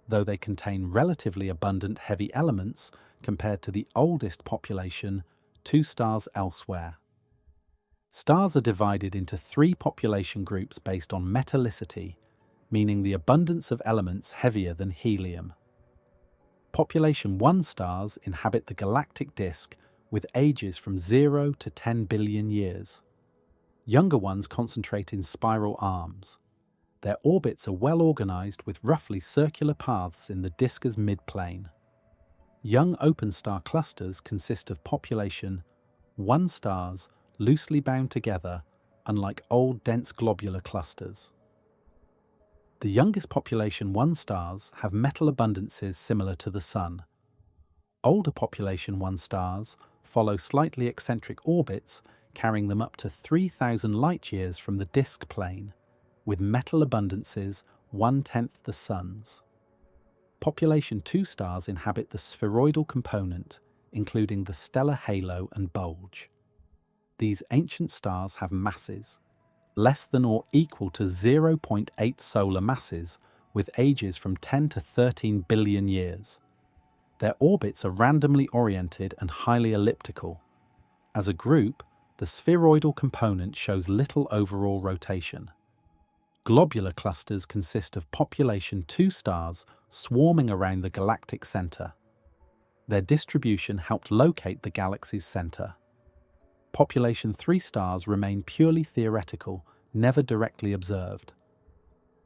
though they contain relatively abundant heavy elements compared to the oldest population, 2 stars elsewhere. Stars are divided into 3 population groups based on metallicity, meaning the abundance of elements heavier than helium. Population 1 stars inhabit the galactic disk with ages from 0 to 10 billion years. Younger ones concentrate in spiral arms. Their orbits are well organized with roughly circular paths in the disk's midplane. Young open star clusters consist of population 1 stars loosely bound together, unlike old dense globular clusters. The youngest population 1 stars have metal abundances similar to the Sun. Older population 1 stars follow slightly eccentric orbits, carrying them up to 3,000 light-years from the disk plane, with metal abundances 1/10 the Sun's. Population 2 stars inhabit the spheroidal component, including the stellar halo and bulge. These ancient stars have masses, less than or equal to 0.8 solar masses, with ages from 10 to 13 billion years. Their orbits are randomly oriented and highly elliptical. As a group, the spheroidal component shows little overall rotation. Globular clusters consist of population 2 stars swarming around the galactic center. Their distribution helped locate the galaxy's center. Population 3 stars remain purely theoretical, never directly observed.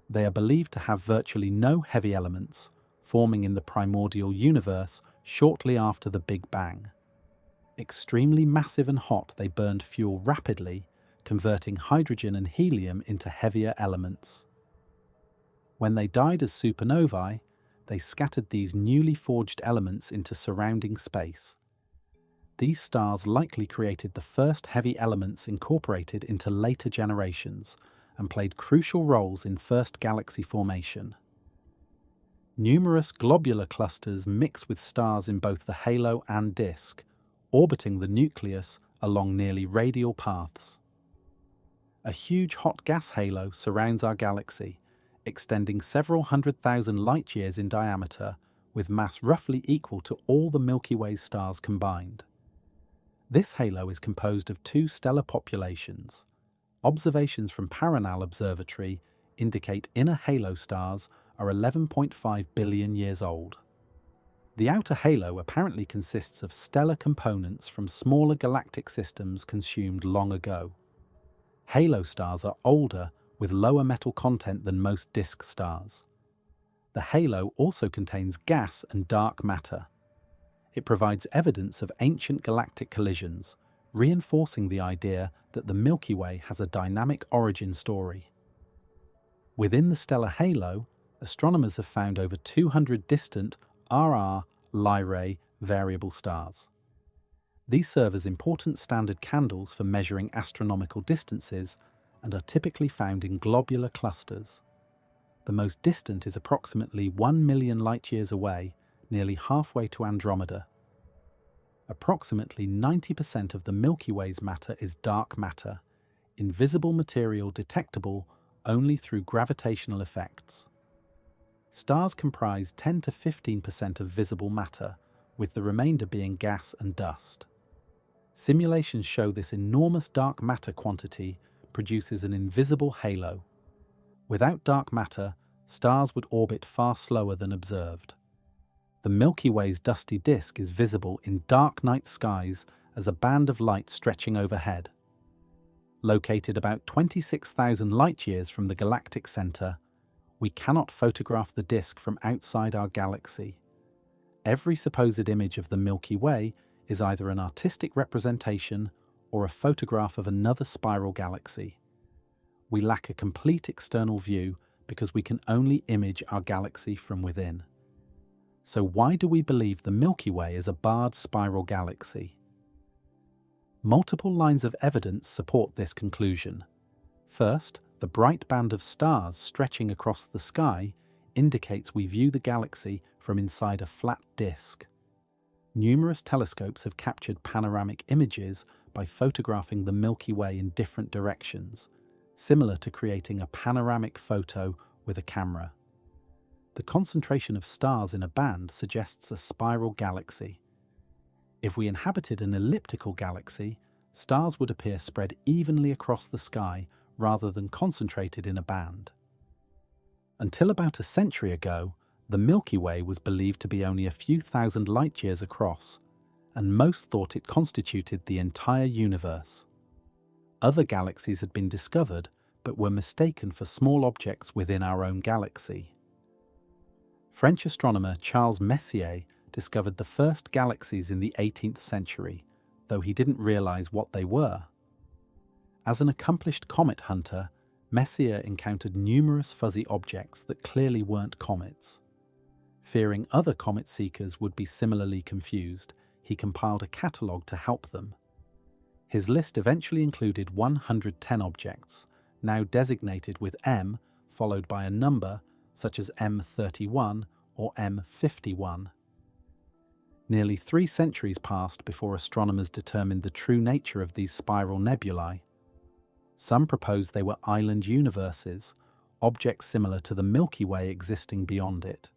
They are believed to have virtually no heavy elements, forming in the primordial universe shortly after the Big Bang. Extremely massive and hot, they burned fuel rapidly, converting hydrogen and helium into heavier elements. When they died as supernovae, they scattered these newly forged elements into surrounding space. These stars likely created the first heavy elements incorporated into later generations and played crucial roles in first galaxy formation. Numerous globular clusters mix with stars in both the halo and disk, orbiting the nucleus along nearly radial paths. A huge hot gas halo surrounds our galaxy, extending several 100,000 light-years in diameter, with mass roughly equal to all the Milky Way stars combined. This halo is composed of two stellar populations. Observations from Paranal Observatory indicate inner halo stars are 11.5 billion years old. The outer halo apparently consists of stellar components from smaller galactic systems consumed long ago. Halo stars are older, with lower metal content than most disk stars. The halo also contains gas and dark matter. It provides evidence of ancient galactic collisions, reinforcing the idea that the Milky Way has a dynamic origin story. Within the stellar halo, astronomers have found over 200 distant RR Lyrae variable stars. These serve as important standard candles for measuring astronomical distances and are typically found in globular clusters. The most distant is approximately 1 million light-years away, nearly halfway to Andromeda. Approximately 90% of the Milky Way's matter is dark matter, invisible material detectable only through gravitational effects. Stars comprise 10 to 15% of visible matter, with the remainder being gas and dust. Simulations show this enormous dark matter quantity produces an invisible halo. Without dark matter, stars would orbit far slower than observed. The Milky Way's dusty disk is visible in dark night skies as a band of light stretching overhead. Located about 26,000 light-years from the galactic center, we cannot photograph the disk from outside our galaxy. Every supposed image of the Milky Way is either an artistic representation or a photograph of another spiral galaxy. We lack a complete external view because we can only image our galaxy from within. So why do we believe the Milky Way is a barred spiral galaxy? Multiple lines of evidence support this conclusion. First, the bright band of stars stretching across the sky indicates we view the galaxy from inside a flat disk. Numerous telescopes have captured panoramic images by photographing the Milky Way in different directions, similar to creating a panoramic photo with a camera. The concentration of stars in a band suggests a spiral galaxy. If we inhabited an elliptical galaxy, stars would appear spread evenly across the sky rather than concentrated in a band. Until about a century ago, the Milky Way was believed to be only a few thousand light-years across, and most thought it constituted the entire universe. Other galaxies had been discovered, but were mistaken for small objects within our own galaxy. French astronomer Charles Messier discovered the first galaxies in the 18th century, though he didn't realize what they were. As an accomplished comet hunter, Messier encountered numerous fuzzy objects that clearly weren't comets. Fearing other comet seekers would be similarly confused, he compiled a catalogue to help them. His list eventually included 110 objects, now designated with M, followed by a number such as M31 or M51. Nearly 3 centuries passed before astronomers determined the true nature of these spiral nebulae. Some proposed they were island universes, objects similar to the Milky Way existing beyond it.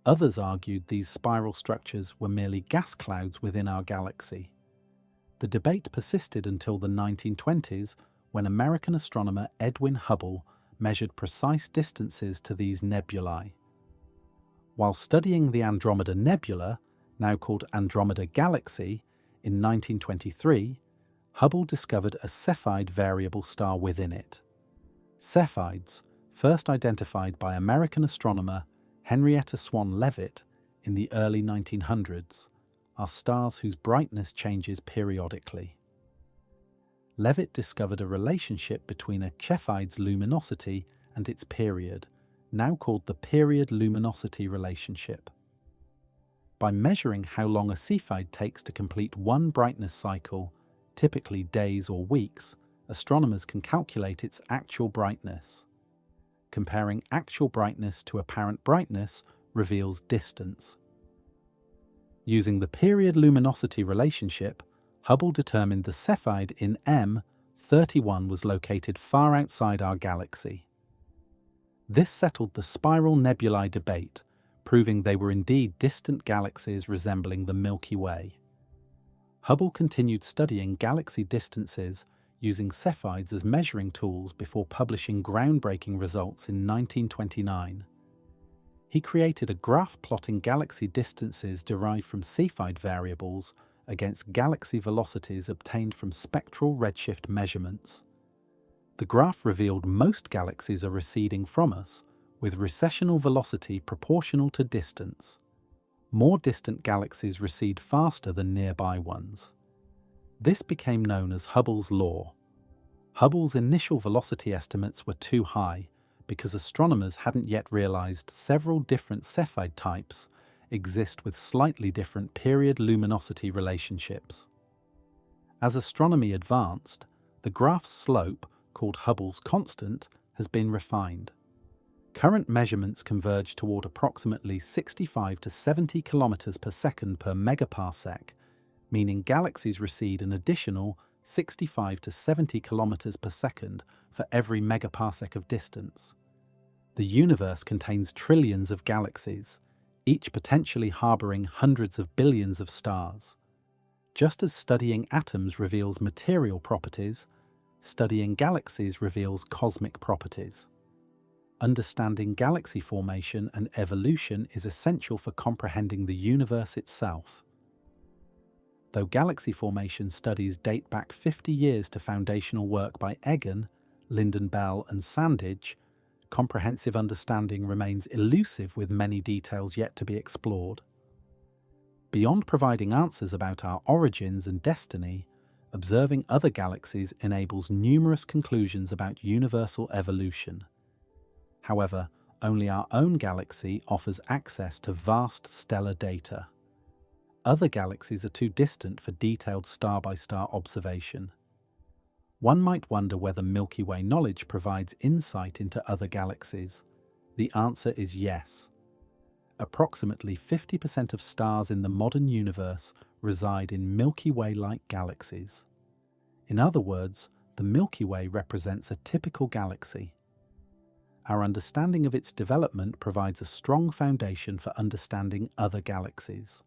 Others argued these spiral structures were merely gas clouds within our galaxy. The debate persisted until the 1920s, when American astronomer Edwin Hubble measured precise distances to these nebulae. While studying the Andromeda Nebula, now called Andromeda Galaxy, in 1923, Hubble discovered a Cepheid variable star within it. Cepheids, first identified by American astronomer Henrietta Swan Leavitt in the early 1900s, are stars whose brightness changes periodically. Leavitt discovered a relationship between a Cepheide's luminosity and its period, now called the period-luminosity relationship. By measuring how long a Cepheid takes to complete one brightness cycle, typically days or weeks, astronomers can calculate its actual brightness. Comparing actual brightness to apparent brightness reveals distance. Using the period-luminosity relationship, Hubble determined the Cepheid in M31 was located far outside our galaxy. This settled the spiral nebulae debate, proving they were indeed distant galaxies resembling the Milky Way. Hubble continued studying galaxy distances using Cepheids as measuring tools before publishing groundbreaking results in 1929. He created a graph plotting galaxy distances derived from Cepheid variables against galaxy velocities obtained from spectral redshift measurements. The graph revealed most galaxies are receding from us, with recessional velocity proportional to distance. More distant galaxies recede faster than nearby ones. This became known as Hubble's law. Hubble's initial velocity estimates were too high because astronomers hadn't yet realized several different Cepheid types exist with slightly different period-luminosity relationships. As astronomy advanced, the graph's slope, called Hubble's constant, has been refined. Current measurements converge toward approximately 65 to 70 kilometers per second per megaparsec, meaning galaxies recede an additional 65 to 70 kilometers per second for every megaparsec of distance. The universe contains trillions of galaxies, each potentially harboring hundreds of billions of stars. Just as studying atoms reveals material properties, studying galaxies reveals cosmic properties. Understanding galaxy formation and evolution is essential for comprehending the universe itself. Though galaxy formation studies date back 50 years to foundational work by Egan, Lyndon Bell and Sandage, comprehensive understanding remains elusive with many details yet to be explored. Beyond providing answers about our origins and destiny, observing other galaxies enables numerous conclusions about universal evolution. However, only our own galaxy offers access to vast stellar data. Other galaxies are too distant for detailed star-by-star observation. One might wonder whether Milky Way knowledge provides insight into other galaxies. The answer is yes. Approximately 50% of stars in the modern universe reside in Milky Way-like galaxies. In other words, the Milky Way represents a typical galaxy. Our understanding of its development provides a strong foundation for understanding other galaxies.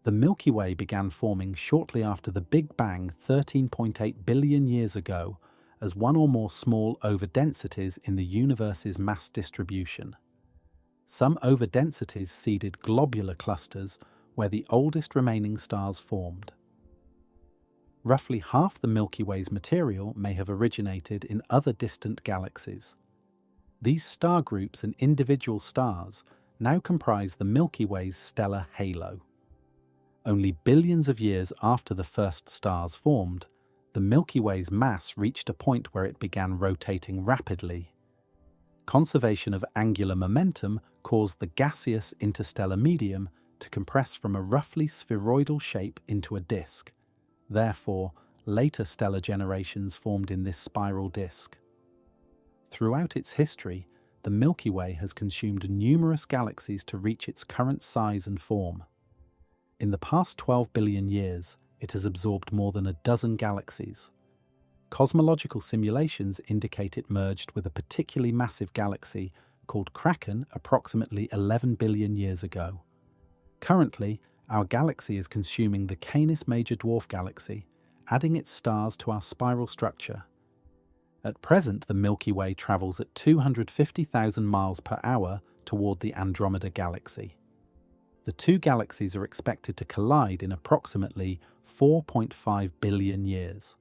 The Milky Way began forming shortly after the Big Bang 13.8 billion years ago as one or more small overdensities in the universe's mass distribution. Some overdensities seeded globular clusters where the oldest remaining stars formed. Roughly half the Milky Way's material may have originated in other distant galaxies. These star groups and individual stars now comprise the Milky Way's stellar halo. Only billions of years after the first stars formed, the Milky Way's mass reached a point where it began rotating rapidly. Conservation of angular momentum caused the gaseous interstellar medium to compress from a roughly spheroidal shape into a disk. Therefore, later stellar generations formed in this spiral disk. Throughout its history, the Milky Way has consumed numerous galaxies to reach its current size and form. In the past 12 billion years, it has absorbed more than a dozen galaxies. Cosmological simulations indicate it merged with a particularly massive galaxy called Kraken approximately 11 billion years ago. Currently, our galaxy is consuming the Canis Major Dwarf Galaxy, adding its stars to our spiral structure. At present, the Milky Way travels at 250,000 miles per hour toward the Andromeda Galaxy. The two galaxies are expected to collide in approximately 4.5 billion years.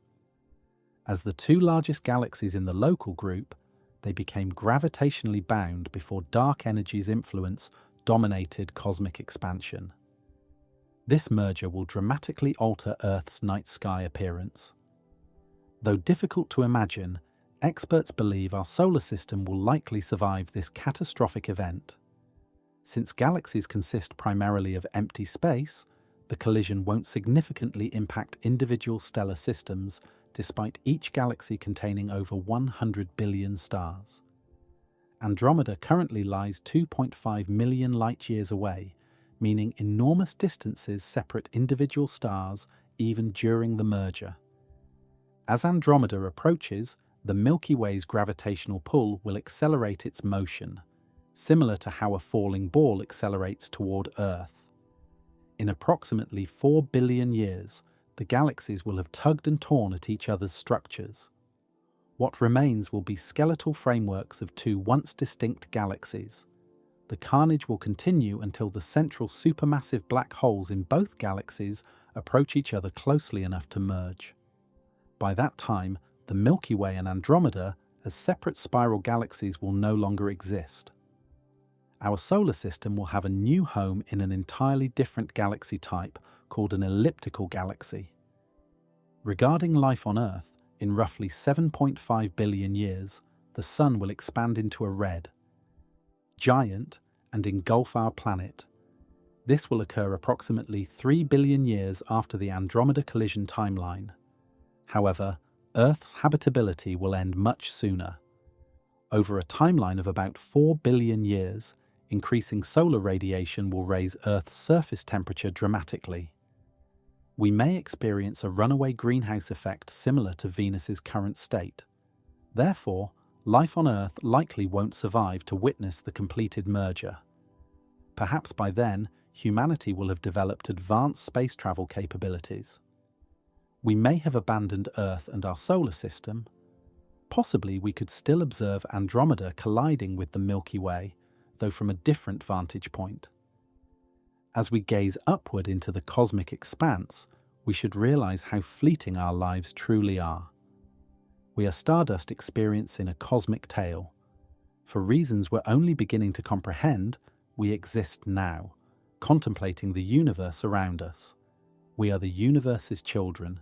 As the two largest galaxies in the local group, they became gravitationally bound before dark energy's influence dominated cosmic expansion. This merger will dramatically alter Earth's night sky appearance. Though difficult to imagine, experts believe our solar system will likely survive this catastrophic event. Since galaxies consist primarily of empty space, the collision won't significantly impact individual stellar systems, despite each galaxy containing over 100 billion stars. Andromeda currently lies 2.5 million light-years away, meaning enormous distances separate individual stars even during the merger. As Andromeda approaches, the Milky Way's gravitational pull will accelerate its motion, similar to how a falling ball accelerates toward Earth. In approximately 4 billion years, the galaxies will have tugged and torn at each other's structures. What remains will be skeletal frameworks of two once distinct galaxies. The carnage will continue until the central supermassive black holes in both galaxies approach each other closely enough to merge. By that time, the Milky Way and Andromeda, as separate spiral galaxies, will no longer exist. Our solar system will have a new home in an entirely different galaxy type called an elliptical galaxy. Regarding life on Earth, in roughly 7.5 billion years, the Sun will expand into a red giant and engulf our planet. This will occur approximately 3 billion years after the Andromeda collision timeline. However, Earth's habitability will end much sooner. Over a timeline of about 4 billion years, increasing solar radiation will raise Earth's surface temperature dramatically. We may experience a runaway greenhouse effect similar to Venus's current state. Therefore, life on Earth likely won't survive to witness the completed merger. Perhaps by then, humanity will have developed advanced space travel capabilities. We may have abandoned Earth and our solar system. Possibly we could still observe Andromeda colliding with the Milky Way, though from a different vantage point. As we gaze upward into the cosmic expanse, we should realize how fleeting our lives truly are. We are stardust experiencing a cosmic tale. For reasons we're only beginning to comprehend, we exist now, contemplating the universe around us. We are the universe's children,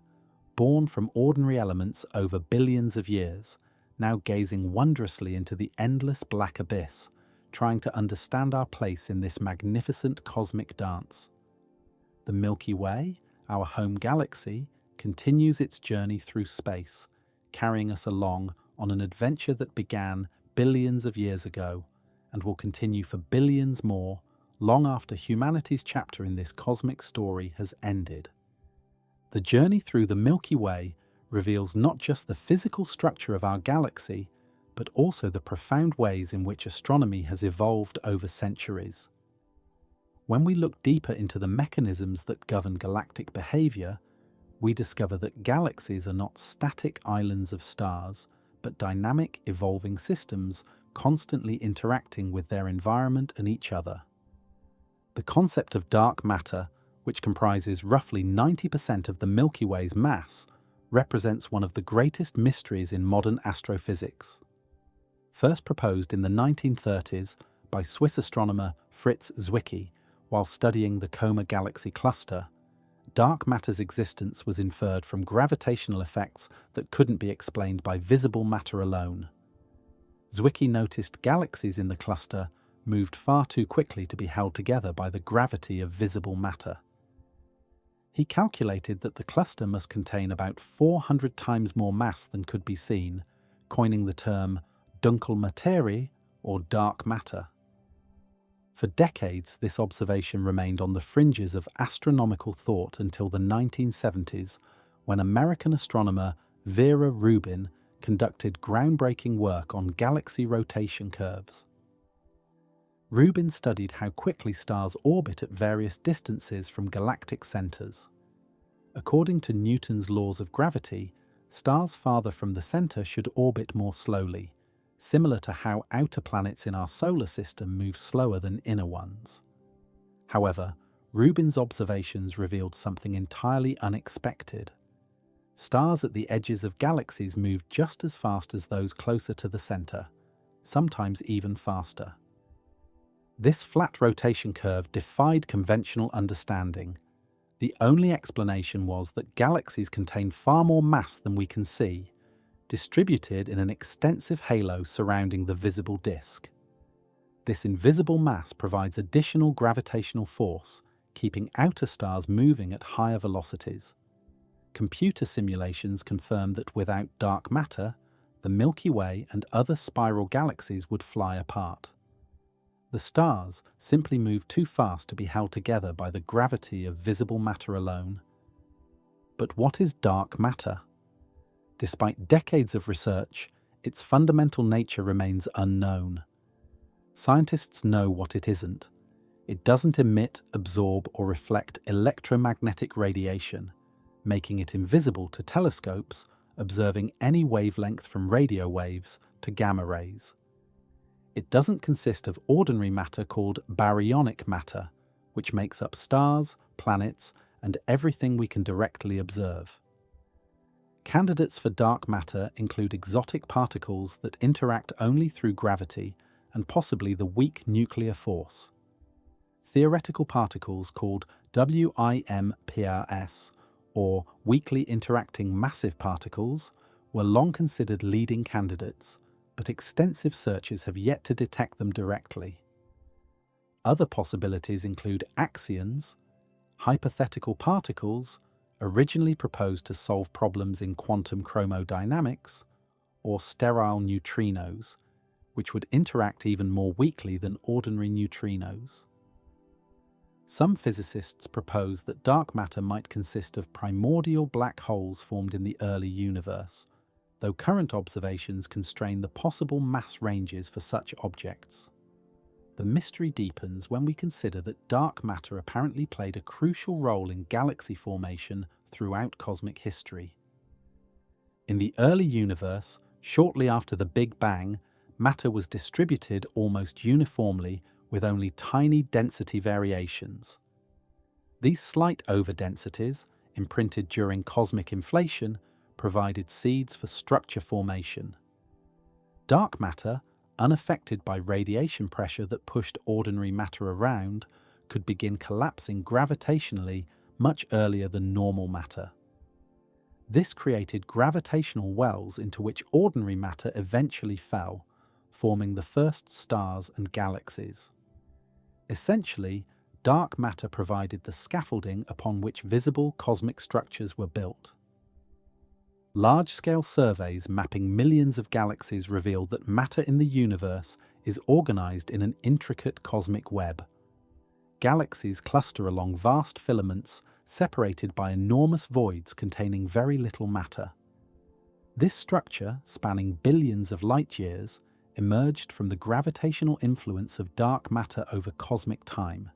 born from ordinary elements over billions of years, now gazing wondrously into the endless black abyss, trying to understand our place in this magnificent cosmic dance. The Milky Way, our home galaxy, continues its journey through space, carrying us along on an adventure that began billions of years ago and will continue for billions more, long after humanity's chapter in this cosmic story has ended. The journey through the Milky Way reveals not just the physical structure of our galaxy, but also the profound ways in which astronomy has evolved over centuries. When we look deeper into the mechanisms that govern galactic behavior, we discover that galaxies are not static islands of stars, but dynamic, evolving systems constantly interacting with their environment and each other. The concept of dark matter, which comprises roughly 90% of the Milky Way's mass, represents one of the greatest mysteries in modern astrophysics. First proposed in the 1930s by Swiss astronomer Fritz Zwicky while studying the Coma Galaxy cluster, dark matter's existence was inferred from gravitational effects that couldn't be explained by visible matter alone. Zwicky noticed galaxies in the cluster moved far too quickly to be held together by the gravity of visible matter. He calculated that the cluster must contain about 400 times more mass than could be seen, coining the term Dunkle Materie, or dark matter. For decades, this observation remained on the fringes of astronomical thought until the 1970s, when American astronomer Vera Rubin conducted groundbreaking work on galaxy rotation curves. Rubin studied how quickly stars orbit at various distances from galactic centers. According to Newton's laws of gravity, stars farther from the center should orbit more slowly, similar to how outer planets in our solar system move slower than inner ones. However, Rubin's observations revealed something entirely unexpected. Stars at the edges of galaxies move just as fast as those closer to the center, sometimes even faster. This flat rotation curve defied conventional understanding. The only explanation was that galaxies contain far more mass than we can see, distributed in an extensive halo surrounding the visible disk. This invisible mass provides additional gravitational force, keeping outer stars moving at higher velocities. Computer simulations confirm that without dark matter, the Milky Way and other spiral galaxies would fly apart. The stars simply move too fast to be held together by the gravity of visible matter alone. But what is dark matter? Despite decades of research, its fundamental nature remains unknown. Scientists know what it isn't. It doesn't emit, absorb, or reflect electromagnetic radiation, making it invisible to telescopes observing any wavelength from radio waves to gamma rays. It doesn't consist of ordinary matter called baryonic matter, which makes up stars, planets, and everything we can directly observe. Candidates for dark matter include exotic particles that interact only through gravity and possibly the weak nuclear force. Theoretical particles called WIMPRS, or weakly interacting massive particles, were long considered leading candidates, but extensive searches have yet to detect them directly. Other possibilities include axions, hypothetical particles originally proposed to solve problems in quantum chromodynamics, or sterile neutrinos, which would interact even more weakly than ordinary neutrinos. Some physicists propose that dark matter might consist of primordial black holes formed in the early universe, though current observations constrain the possible mass ranges for such objects. The mystery deepens when we consider that dark matter apparently played a crucial role in galaxy formation throughout cosmic history. In the early universe, shortly after the Big Bang, matter was distributed almost uniformly with only tiny density variations. These slight overdensities, imprinted during cosmic inflation, provided seeds for structure formation. Dark matter, unaffected by radiation pressure that pushed ordinary matter around, could begin collapsing gravitationally much earlier than normal matter. This created gravitational wells into which ordinary matter eventually fell, forming the first stars and galaxies. Essentially, dark matter provided the scaffolding upon which visible cosmic structures were built. Large-scale surveys mapping millions of galaxies reveal that matter in the universe is organized in an intricate cosmic web. Galaxies cluster along vast filaments separated by enormous voids containing very little matter. This structure, spanning billions of light-years, emerged from the gravitational influence of dark matter over cosmic time.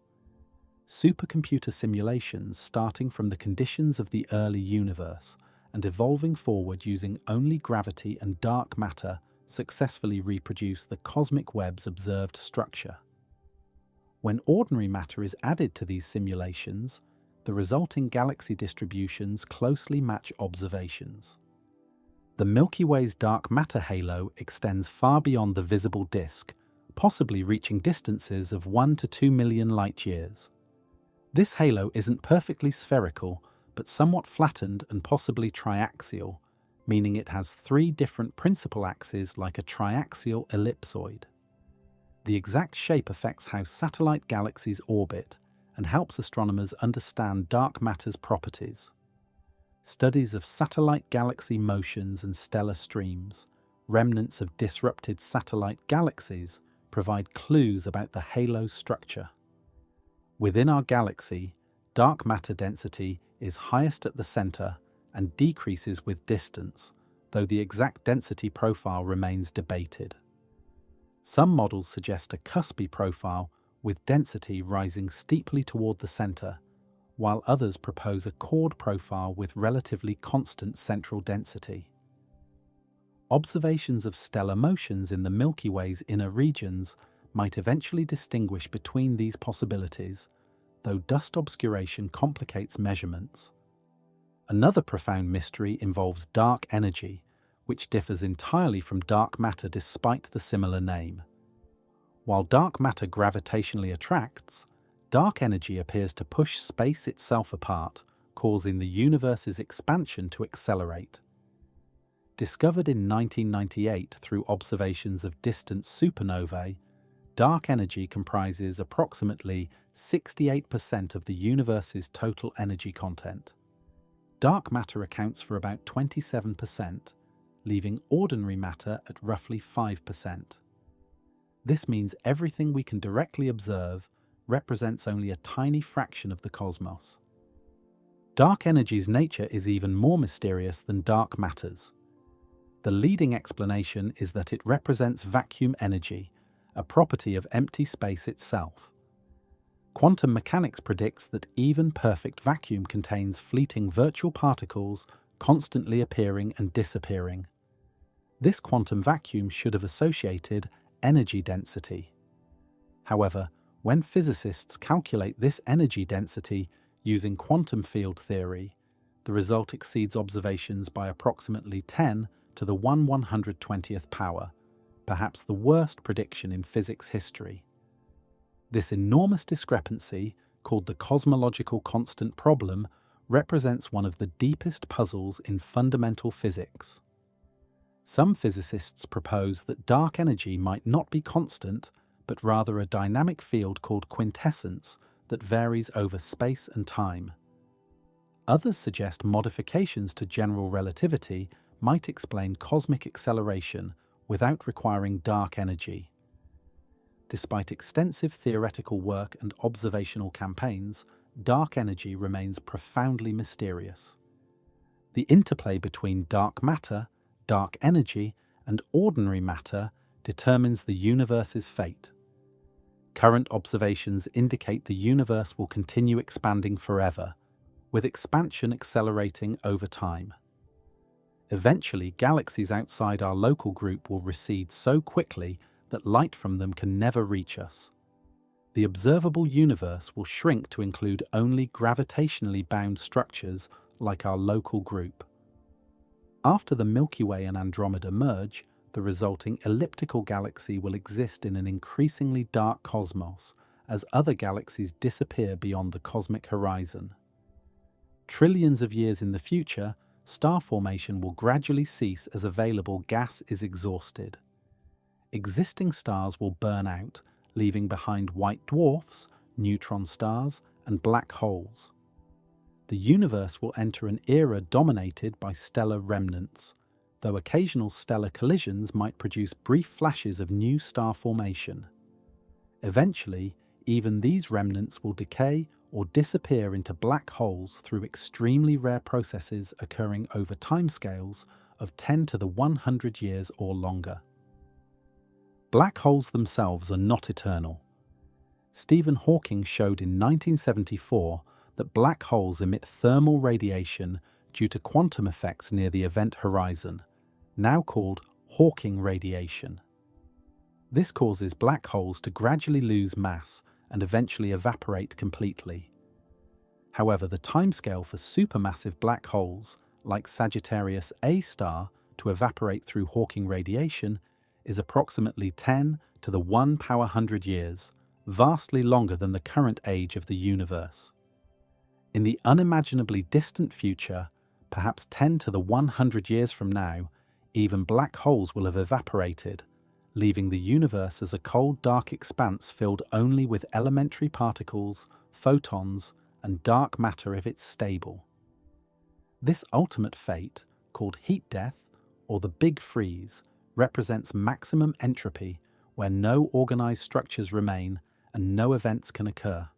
Supercomputer simulations starting from the conditions of the early universe and evolving forward using only gravity and dark matter successfully reproduce the cosmic web's observed structure. When ordinary matter is added to these simulations, the resulting galaxy distributions closely match observations. The Milky Way's dark matter halo extends far beyond the visible disk, possibly reaching distances of 1 to 2 million light-years. This halo isn't perfectly spherical, but somewhat flattened and possibly triaxial, meaning it has 3 different principal axes like a triaxial ellipsoid. The exact shape affects how satellite galaxies orbit and helps astronomers understand dark matter's properties. Studies of satellite galaxy motions and stellar streams, remnants of disrupted satellite galaxies, provide clues about the halo structure. Within our galaxy, dark matter density is highest at the center and decreases with distance, though the exact density profile remains debated. Some models suggest a cuspy profile with density rising steeply toward the center, while others propose a chord profile with relatively constant central density. Observations of stellar motions in the Milky Way's inner regions might eventually distinguish between these possibilities, though dust obscuration complicates measurements. Another profound mystery involves dark energy, which differs entirely from dark matter despite the similar name. While dark matter gravitationally attracts, Dark energy appears to push space itself apart, causing the universe's expansion to accelerate. Discovered in 1998 through observations of distant supernovae, dark energy comprises approximately 68% of the universe's total energy content. Dark matter accounts for about 27%, leaving ordinary matter at roughly 5%. This means everything we can directly observe represents only a tiny fraction of the cosmos. Dark energy's nature is even more mysterious than dark matter's. The leading explanation is that it represents vacuum energy, a property of empty space itself. Quantum mechanics predicts that even perfect vacuum contains fleeting virtual particles constantly appearing and disappearing. This quantum vacuum should have associated energy density. However, when physicists calculate this energy density using quantum field theory, the result exceeds observations by approximately 10 to the 1/120th power, perhaps the worst prediction in physics history. This enormous discrepancy, called the cosmological constant problem, represents one of the deepest puzzles in fundamental physics. Some physicists propose that dark energy might not be constant, but rather a dynamic field called quintessence that varies over space and time. Others suggest modifications to general relativity might explain cosmic acceleration without requiring dark energy. Despite extensive theoretical work and observational campaigns, dark energy remains profoundly mysterious. The interplay between dark matter, dark energy, and ordinary matter determines the universe's fate. Current observations indicate the universe will continue expanding forever, with expansion accelerating over time. Eventually, galaxies outside our local group will recede so quickly that light from them can never reach us. The observable universe will shrink to include only gravitationally bound structures like our local group. After the Milky Way and Andromeda merge, the resulting elliptical galaxy will exist in an increasingly dark cosmos as other galaxies disappear beyond the cosmic horizon. Trillions of years in the future, star formation will gradually cease as available gas is exhausted. Existing stars will burn out, leaving behind white dwarfs, neutron stars, and black holes. The universe will enter an era dominated by stellar remnants, though occasional stellar collisions might produce brief flashes of new star formation. Eventually, even these remnants will decay or disappear into black holes through extremely rare processes occurring over timescales of 10 to the 100 years or longer. Black holes themselves are not eternal. Stephen Hawking showed in 1974 that black holes emit thermal radiation due to quantum effects near the event horizon, now called Hawking radiation. This causes black holes to gradually lose mass and eventually evaporate completely. However, the timescale for supermassive black holes, like Sagittarius A star, to evaporate through Hawking radiation is approximately 10 to the 1 power 100 years, vastly longer than the current age of the universe. In the unimaginably distant future, perhaps 10 to the 100 years from now, even black holes will have evaporated, leaving the universe as a cold, dark expanse filled only with elementary particles, photons, and dark matter if it's stable. This ultimate fate, called heat death or the Big Freeze, represents maximum entropy, where no organized structures remain and no events can occur.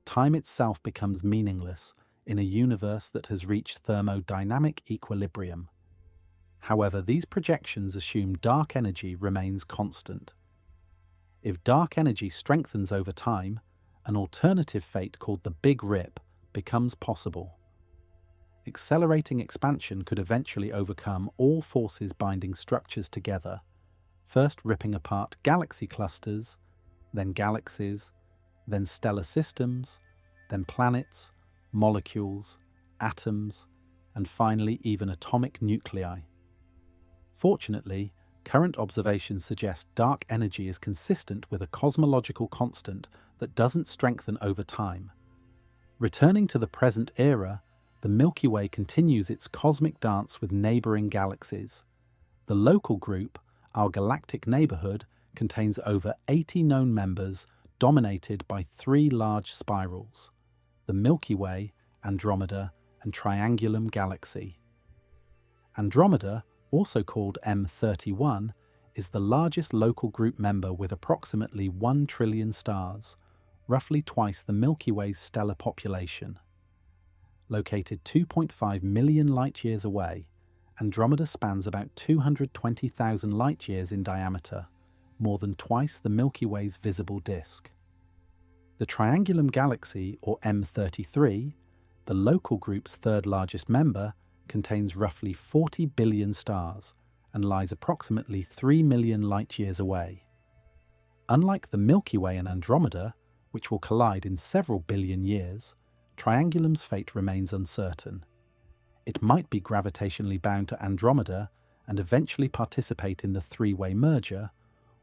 Time itself becomes meaningless in a universe that has reached thermodynamic equilibrium. However, these projections assume dark energy remains constant. If dark energy strengthens over time, an alternative fate called the Big Rip becomes possible. Accelerating expansion could eventually overcome all forces binding structures together, first ripping apart galaxy clusters, then galaxies, then stellar systems, then planets, molecules, atoms, and finally even atomic nuclei. Fortunately, current observations suggest dark energy is consistent with a cosmological constant that doesn't strengthen over time. Returning to the present era, the Milky Way continues its cosmic dance with neighboring galaxies. The local group, our galactic neighborhood, contains over 80 known members dominated by three large spirals: the Milky Way, Andromeda, and Triangulum Galaxy. Andromeda, also called M31, is the largest local group member with approximately 1 trillion stars, roughly twice the Milky Way's stellar population. Located 2.5 million light-years away, Andromeda spans about 220,000 light-years in diameter, more than twice the Milky Way's visible disk. The Triangulum Galaxy, or M33, the local group's third largest member, contains roughly 40 billion stars and lies approximately 3 million light-years away. Unlike the Milky Way and Andromeda, which will collide in several billion years, Triangulum's fate remains uncertain. It might be gravitationally bound to Andromeda and eventually participate in the three-way merger,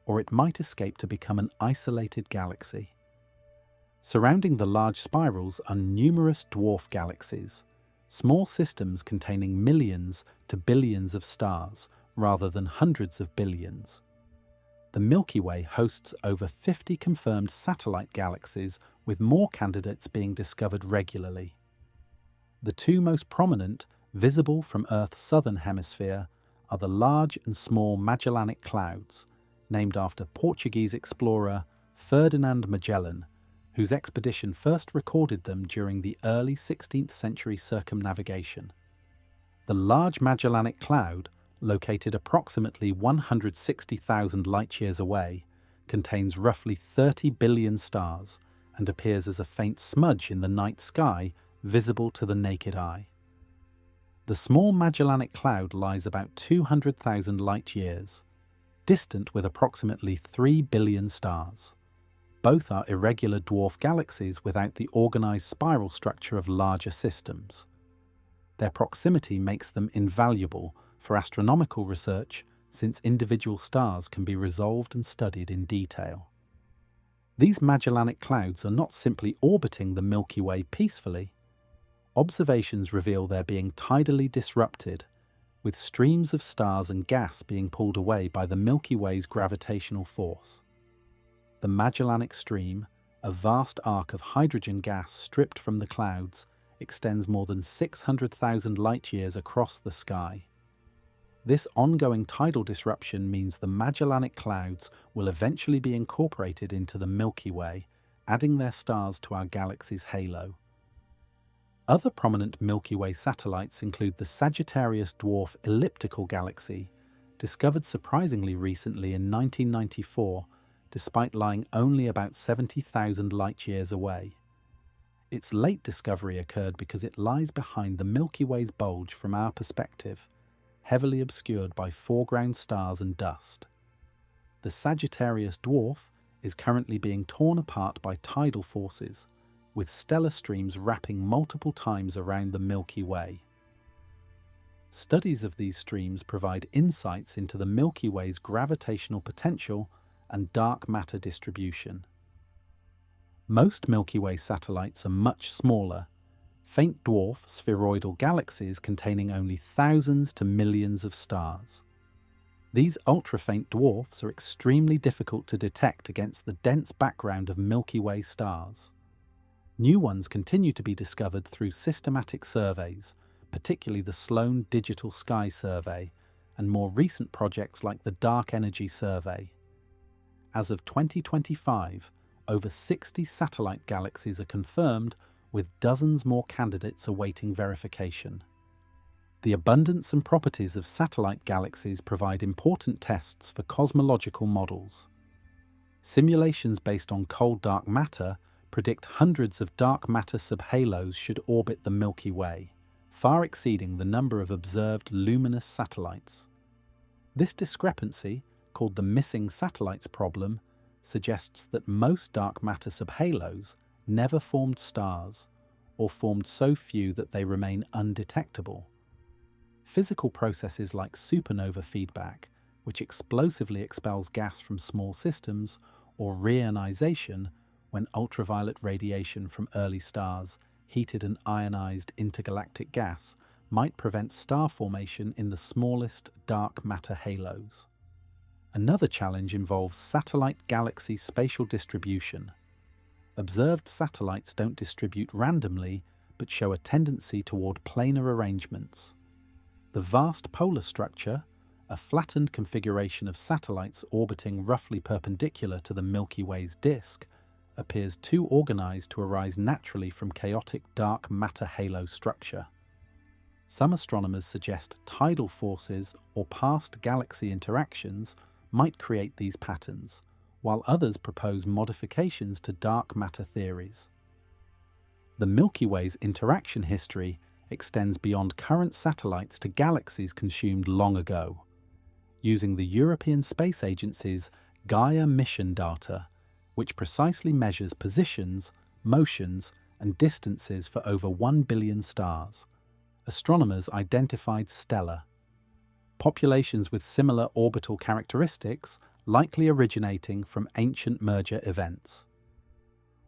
or it might escape to become an isolated galaxy. Surrounding the large spirals are numerous dwarf galaxies, small systems containing millions to billions of stars rather than hundreds of billions. The Milky Way hosts over 50 confirmed satellite galaxies, with more candidates being discovered regularly. The two most prominent, visible from Earth's southern hemisphere, are the Large and Small Magellanic Clouds, named after Portuguese explorer Ferdinand Magellan, whose expedition first recorded them during the early 16th century circumnavigation. The Large Magellanic Cloud, located approximately 160,000 light-years away, contains roughly 30 billion stars and appears as a faint smudge in the night sky visible to the naked eye. The Small Magellanic Cloud lies about 200,000 light-years, distant with approximately 3 billion stars. Both are irregular dwarf galaxies without the organized spiral structure of larger systems. Their proximity makes them invaluable for astronomical research, since individual stars can be resolved and studied in detail. These Magellanic Clouds are not simply orbiting the Milky Way peacefully. Observations reveal they're being tidally disrupted, with streams of stars and gas being pulled away by the Milky Way's gravitational force. The Magellanic Stream, a vast arc of hydrogen gas stripped from the clouds, extends more than 600,000 light-years across the sky. This ongoing tidal disruption means the Magellanic Clouds will eventually be incorporated into the Milky Way, adding their stars to our galaxy's halo. Other prominent Milky Way satellites include the Sagittarius dwarf elliptical galaxy, discovered surprisingly recently in 1994, despite lying only about 70,000 light-years away. Its late discovery occurred because it lies behind the Milky Way's bulge from our perspective, heavily obscured by foreground stars and dust. The Sagittarius dwarf is currently being torn apart by tidal forces, with stellar streams wrapping multiple times around the Milky Way. Studies of these streams provide insights into the Milky Way's gravitational potential and dark matter distribution. Most Milky Way satellites are much smaller, faint dwarf spheroidal galaxies containing only thousands to millions of stars. These ultra-faint dwarfs are extremely difficult to detect against the dense background of Milky Way stars. New ones continue to be discovered through systematic surveys, particularly the Sloan Digital Sky Survey, and more recent projects like the Dark Energy Survey. As of 2025, over 60 satellite galaxies are confirmed, with dozens more candidates awaiting verification. The abundance and properties of satellite galaxies provide important tests for cosmological models. Simulations based on cold dark matter predict hundreds of dark matter subhalos should orbit the Milky Way, far exceeding the number of observed luminous satellites. This discrepancy, called the missing satellites problem, suggests that most dark matter subhalos never formed stars, or formed so few that they remain undetectable. Physical processes like supernova feedback, which explosively expels gas from small systems, or reionization, when ultraviolet radiation from early stars, heated and ionized intergalactic gas, might prevent star formation in the smallest dark matter halos. Another challenge involves satellite galaxy spatial distribution. Observed satellites don't distribute randomly, but show a tendency toward planar arrangements. The vast polar structure, a flattened configuration of satellites orbiting roughly perpendicular to the Milky Way's disk, appears too organized to arise naturally from chaotic dark matter halo structure. Some astronomers suggest tidal forces or past galaxy interactions might create these patterns, while others propose modifications to dark matter theories. The Milky Way's interaction history extends beyond current satellites to galaxies consumed long ago. Using the European Space Agency's Gaia mission data, which precisely measures positions, motions, and distances for over 1 billion stars, astronomers identified stellar populations with similar orbital characteristics, likely originating from ancient merger events.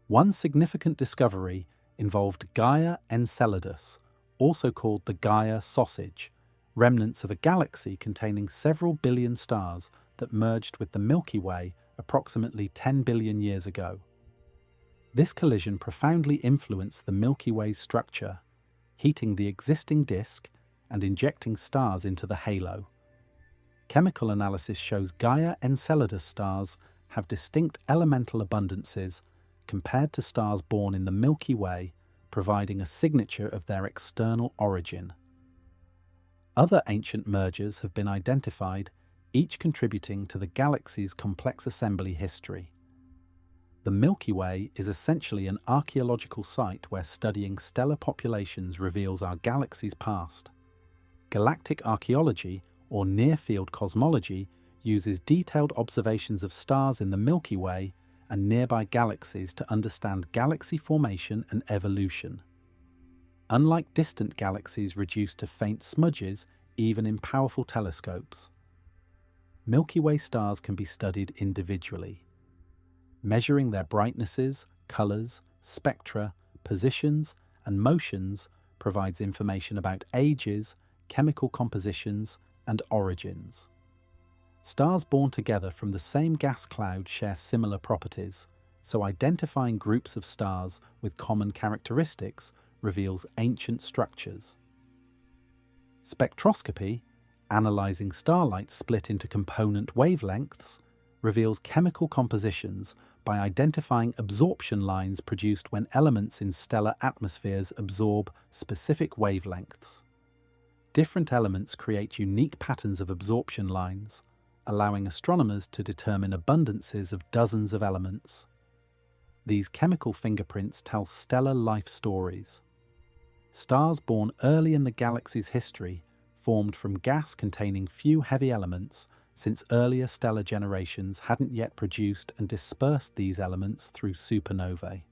One significant discovery involved Gaia Enceladus, also called the Gaia sausage, remnants of a galaxy containing several billion stars that merged with the Milky Way approximately 10 billion years ago. This collision profoundly influenced the Milky Way's structure, heating the existing disk and injecting stars into the halo. Chemical analysis shows Gaia Enceladus stars have distinct elemental abundances compared to stars born in the Milky Way, providing a signature of their external origin. Other ancient mergers have been identified, each contributing to the galaxy's complex assembly history. The Milky Way is essentially an archaeological site where studying stellar populations reveals our galaxy's past. Galactic archaeology, or near-field cosmology, uses detailed observations of stars in the Milky Way and nearby galaxies to understand galaxy formation and evolution. Unlike distant galaxies reduced to faint smudges, even in powerful telescopes, Milky Way stars can be studied individually. Measuring their brightnesses, colors, spectra, positions, and motions provides information about ages, chemical compositions, and origins. Stars born together from the same gas cloud share similar properties, so identifying groups of stars with common characteristics reveals ancient structures. Spectroscopy, analyzing starlight split into component wavelengths, reveals chemical compositions by identifying absorption lines produced when elements in stellar atmospheres absorb specific wavelengths. Different elements create unique patterns of absorption lines, allowing astronomers to determine abundances of dozens of elements. These chemical fingerprints tell stellar life stories. Stars born early in the galaxy's history formed from gas containing few heavy elements, since earlier stellar generations hadn't yet produced and dispersed these elements through supernovae.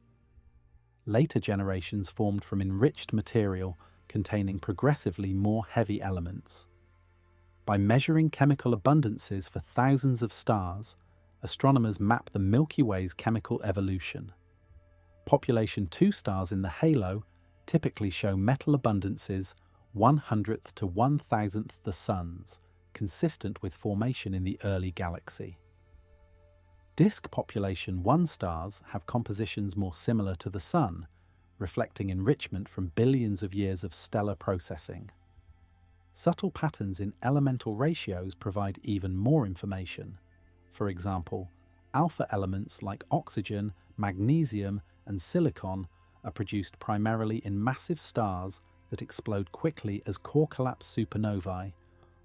Later generations formed from enriched material containing progressively more heavy elements. By measuring chemical abundances for thousands of stars, astronomers map the Milky Way's chemical evolution. Population 2 stars in the halo typically show metal abundances 1/100th to 1,000th the Sun's, consistent with formation in the early galaxy. Disk population 1 stars have compositions more similar to the Sun, reflecting enrichment from billions of years of stellar processing. Subtle patterns in elemental ratios provide even more information. For example, alpha elements like oxygen, magnesium, and silicon are produced primarily in massive stars that explode quickly as core collapse supernovae,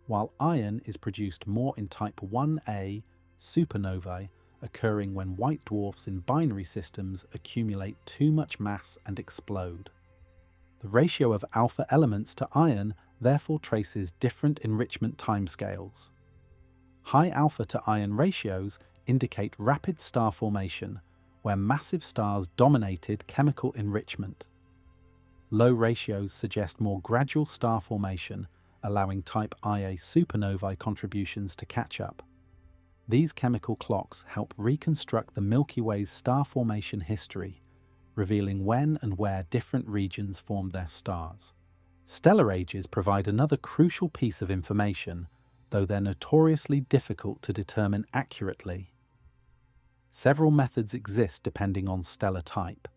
while iron is produced more in type 1a supernovae, occurring when white dwarfs in binary systems accumulate too much mass and explode. The ratio of alpha elements to iron therefore traces different enrichment timescales. High alpha to iron ratios indicate rapid star formation, where massive stars dominated chemical enrichment. Low ratios suggest more gradual star formation, allowing type Ia supernovae contributions to catch up. These chemical clocks help reconstruct the Milky Way's star formation history, revealing when and where different regions formed their stars. Stellar ages provide another crucial piece of information, though they're notoriously difficult to determine accurately. Several methods exist depending on stellar type.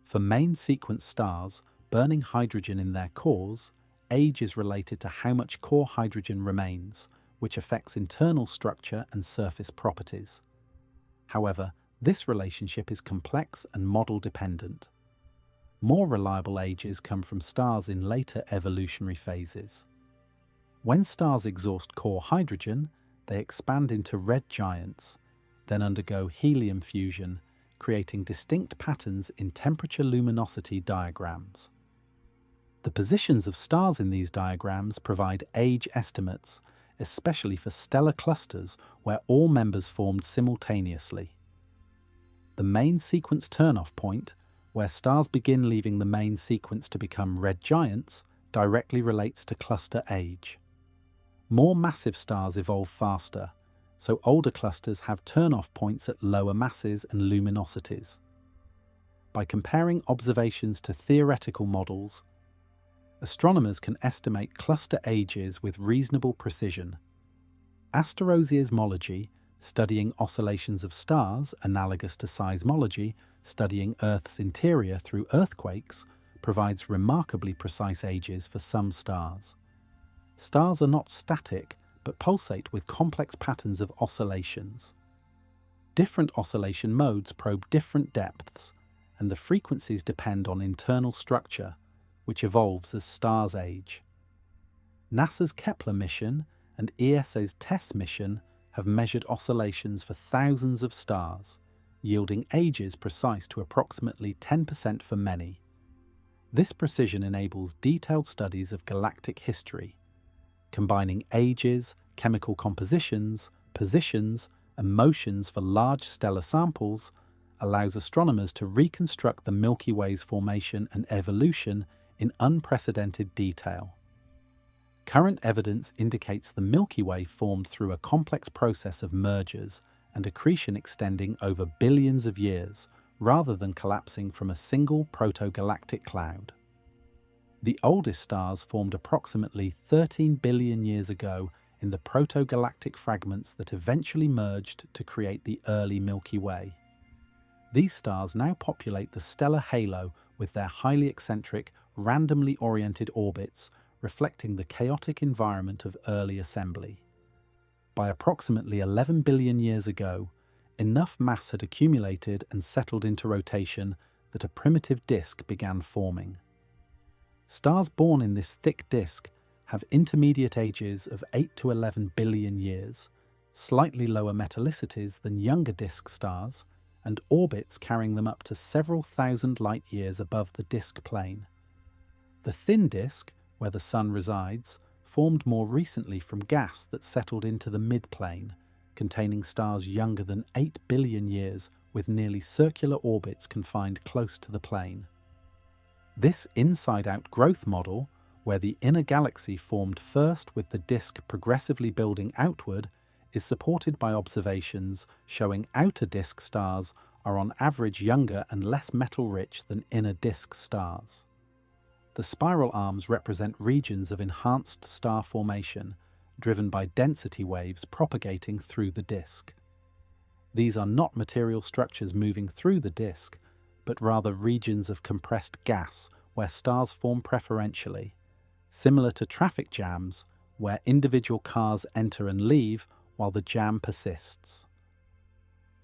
For main sequence stars burning hydrogen in their cores, age is related to how much core hydrogen remains, which affects internal structure and surface properties. However, this relationship is complex and model-dependent. More reliable ages come from stars in later evolutionary phases. When stars exhaust core hydrogen, they expand into red giants, then undergo helium fusion, creating distinct patterns in temperature-luminosity diagrams. The positions of stars in these diagrams provide age estimates, especially for stellar clusters where all members formed simultaneously. The main sequence turn-off point, where stars begin leaving the main sequence to become red giants, directly relates to cluster age. More massive stars evolve faster, so older clusters have turn-off points at lower masses and luminosities. By comparing observations to theoretical models, astronomers can estimate cluster ages with reasonable precision. Asteroseismology, studying oscillations of stars, analogous to seismology, studying Earth's interior through earthquakes, provides remarkably precise ages for some stars. Stars are not static, but pulsate with complex patterns of oscillations. Different oscillation modes probe different depths, and the frequencies depend on internal structure, which evolves as stars age. NASA's Kepler mission and ESA's TESS mission have measured oscillations for thousands of stars, yielding ages precise to approximately 10% for many. This precision enables detailed studies of galactic history, combining ages, chemical compositions, positions, and motions for large stellar samples, allows astronomers to reconstruct the Milky Way's formation and evolution in unprecedented detail. Current evidence indicates the Milky Way formed through a complex process of mergers and accretion extending over billions of years, rather than collapsing from a single protogalactic cloud. The oldest stars formed approximately 13 billion years ago in the protogalactic fragments that eventually merged to create the early Milky Way. These stars now populate the stellar halo with their highly eccentric, randomly oriented orbits, reflecting the chaotic environment of early assembly. By approximately 11 billion years ago, enough mass had accumulated and settled into rotation that a primitive disk began forming. Stars born in this thick disk have intermediate ages of 8 to 11 billion years, slightly lower metallicities than younger disk stars, and orbits carrying them up to several thousand light years above the disk plane. The thin disk, where the Sun resides, formed more recently from gas that settled into the mid-plane, containing stars younger than 8 billion years with nearly circular orbits confined close to the plane. This inside-out growth model, where the inner galaxy formed first with the disk progressively building outward, is supported by observations showing outer disk stars are on average younger and less metal-rich than inner disk stars. The spiral arms represent regions of enhanced star formation, driven by density waves propagating through the disk. These are not material structures moving through the disk, but rather regions of compressed gas where stars form preferentially, similar to traffic jams where individual cars enter and leave while the jam persists.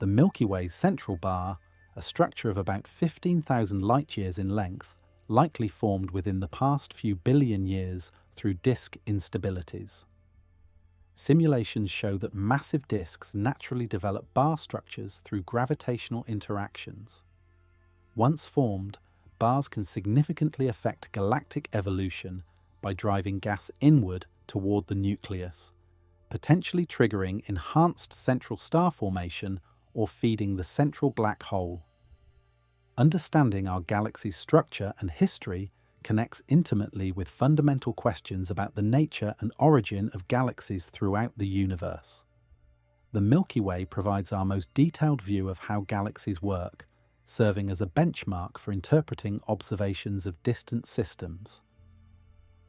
The Milky Way's central bar, a structure of about 15,000 light-years in length, likely formed within the past few billion years through disk instabilities. Simulations show that massive disks naturally develop bar structures through gravitational interactions. Once formed, bars can significantly affect galactic evolution by driving gas inward toward the nucleus, potentially triggering enhanced central star formation or feeding the central black hole. Understanding our galaxy's structure and history connects intimately with fundamental questions about the nature and origin of galaxies throughout the universe. The Milky Way provides our most detailed view of how galaxies work, serving as a benchmark for interpreting observations of distant systems.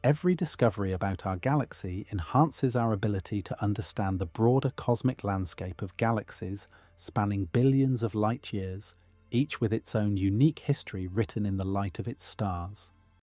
Every discovery about our galaxy enhances our ability to understand the broader cosmic landscape of galaxies spanning billions of light years, each with its own unique history written in the light of its stars.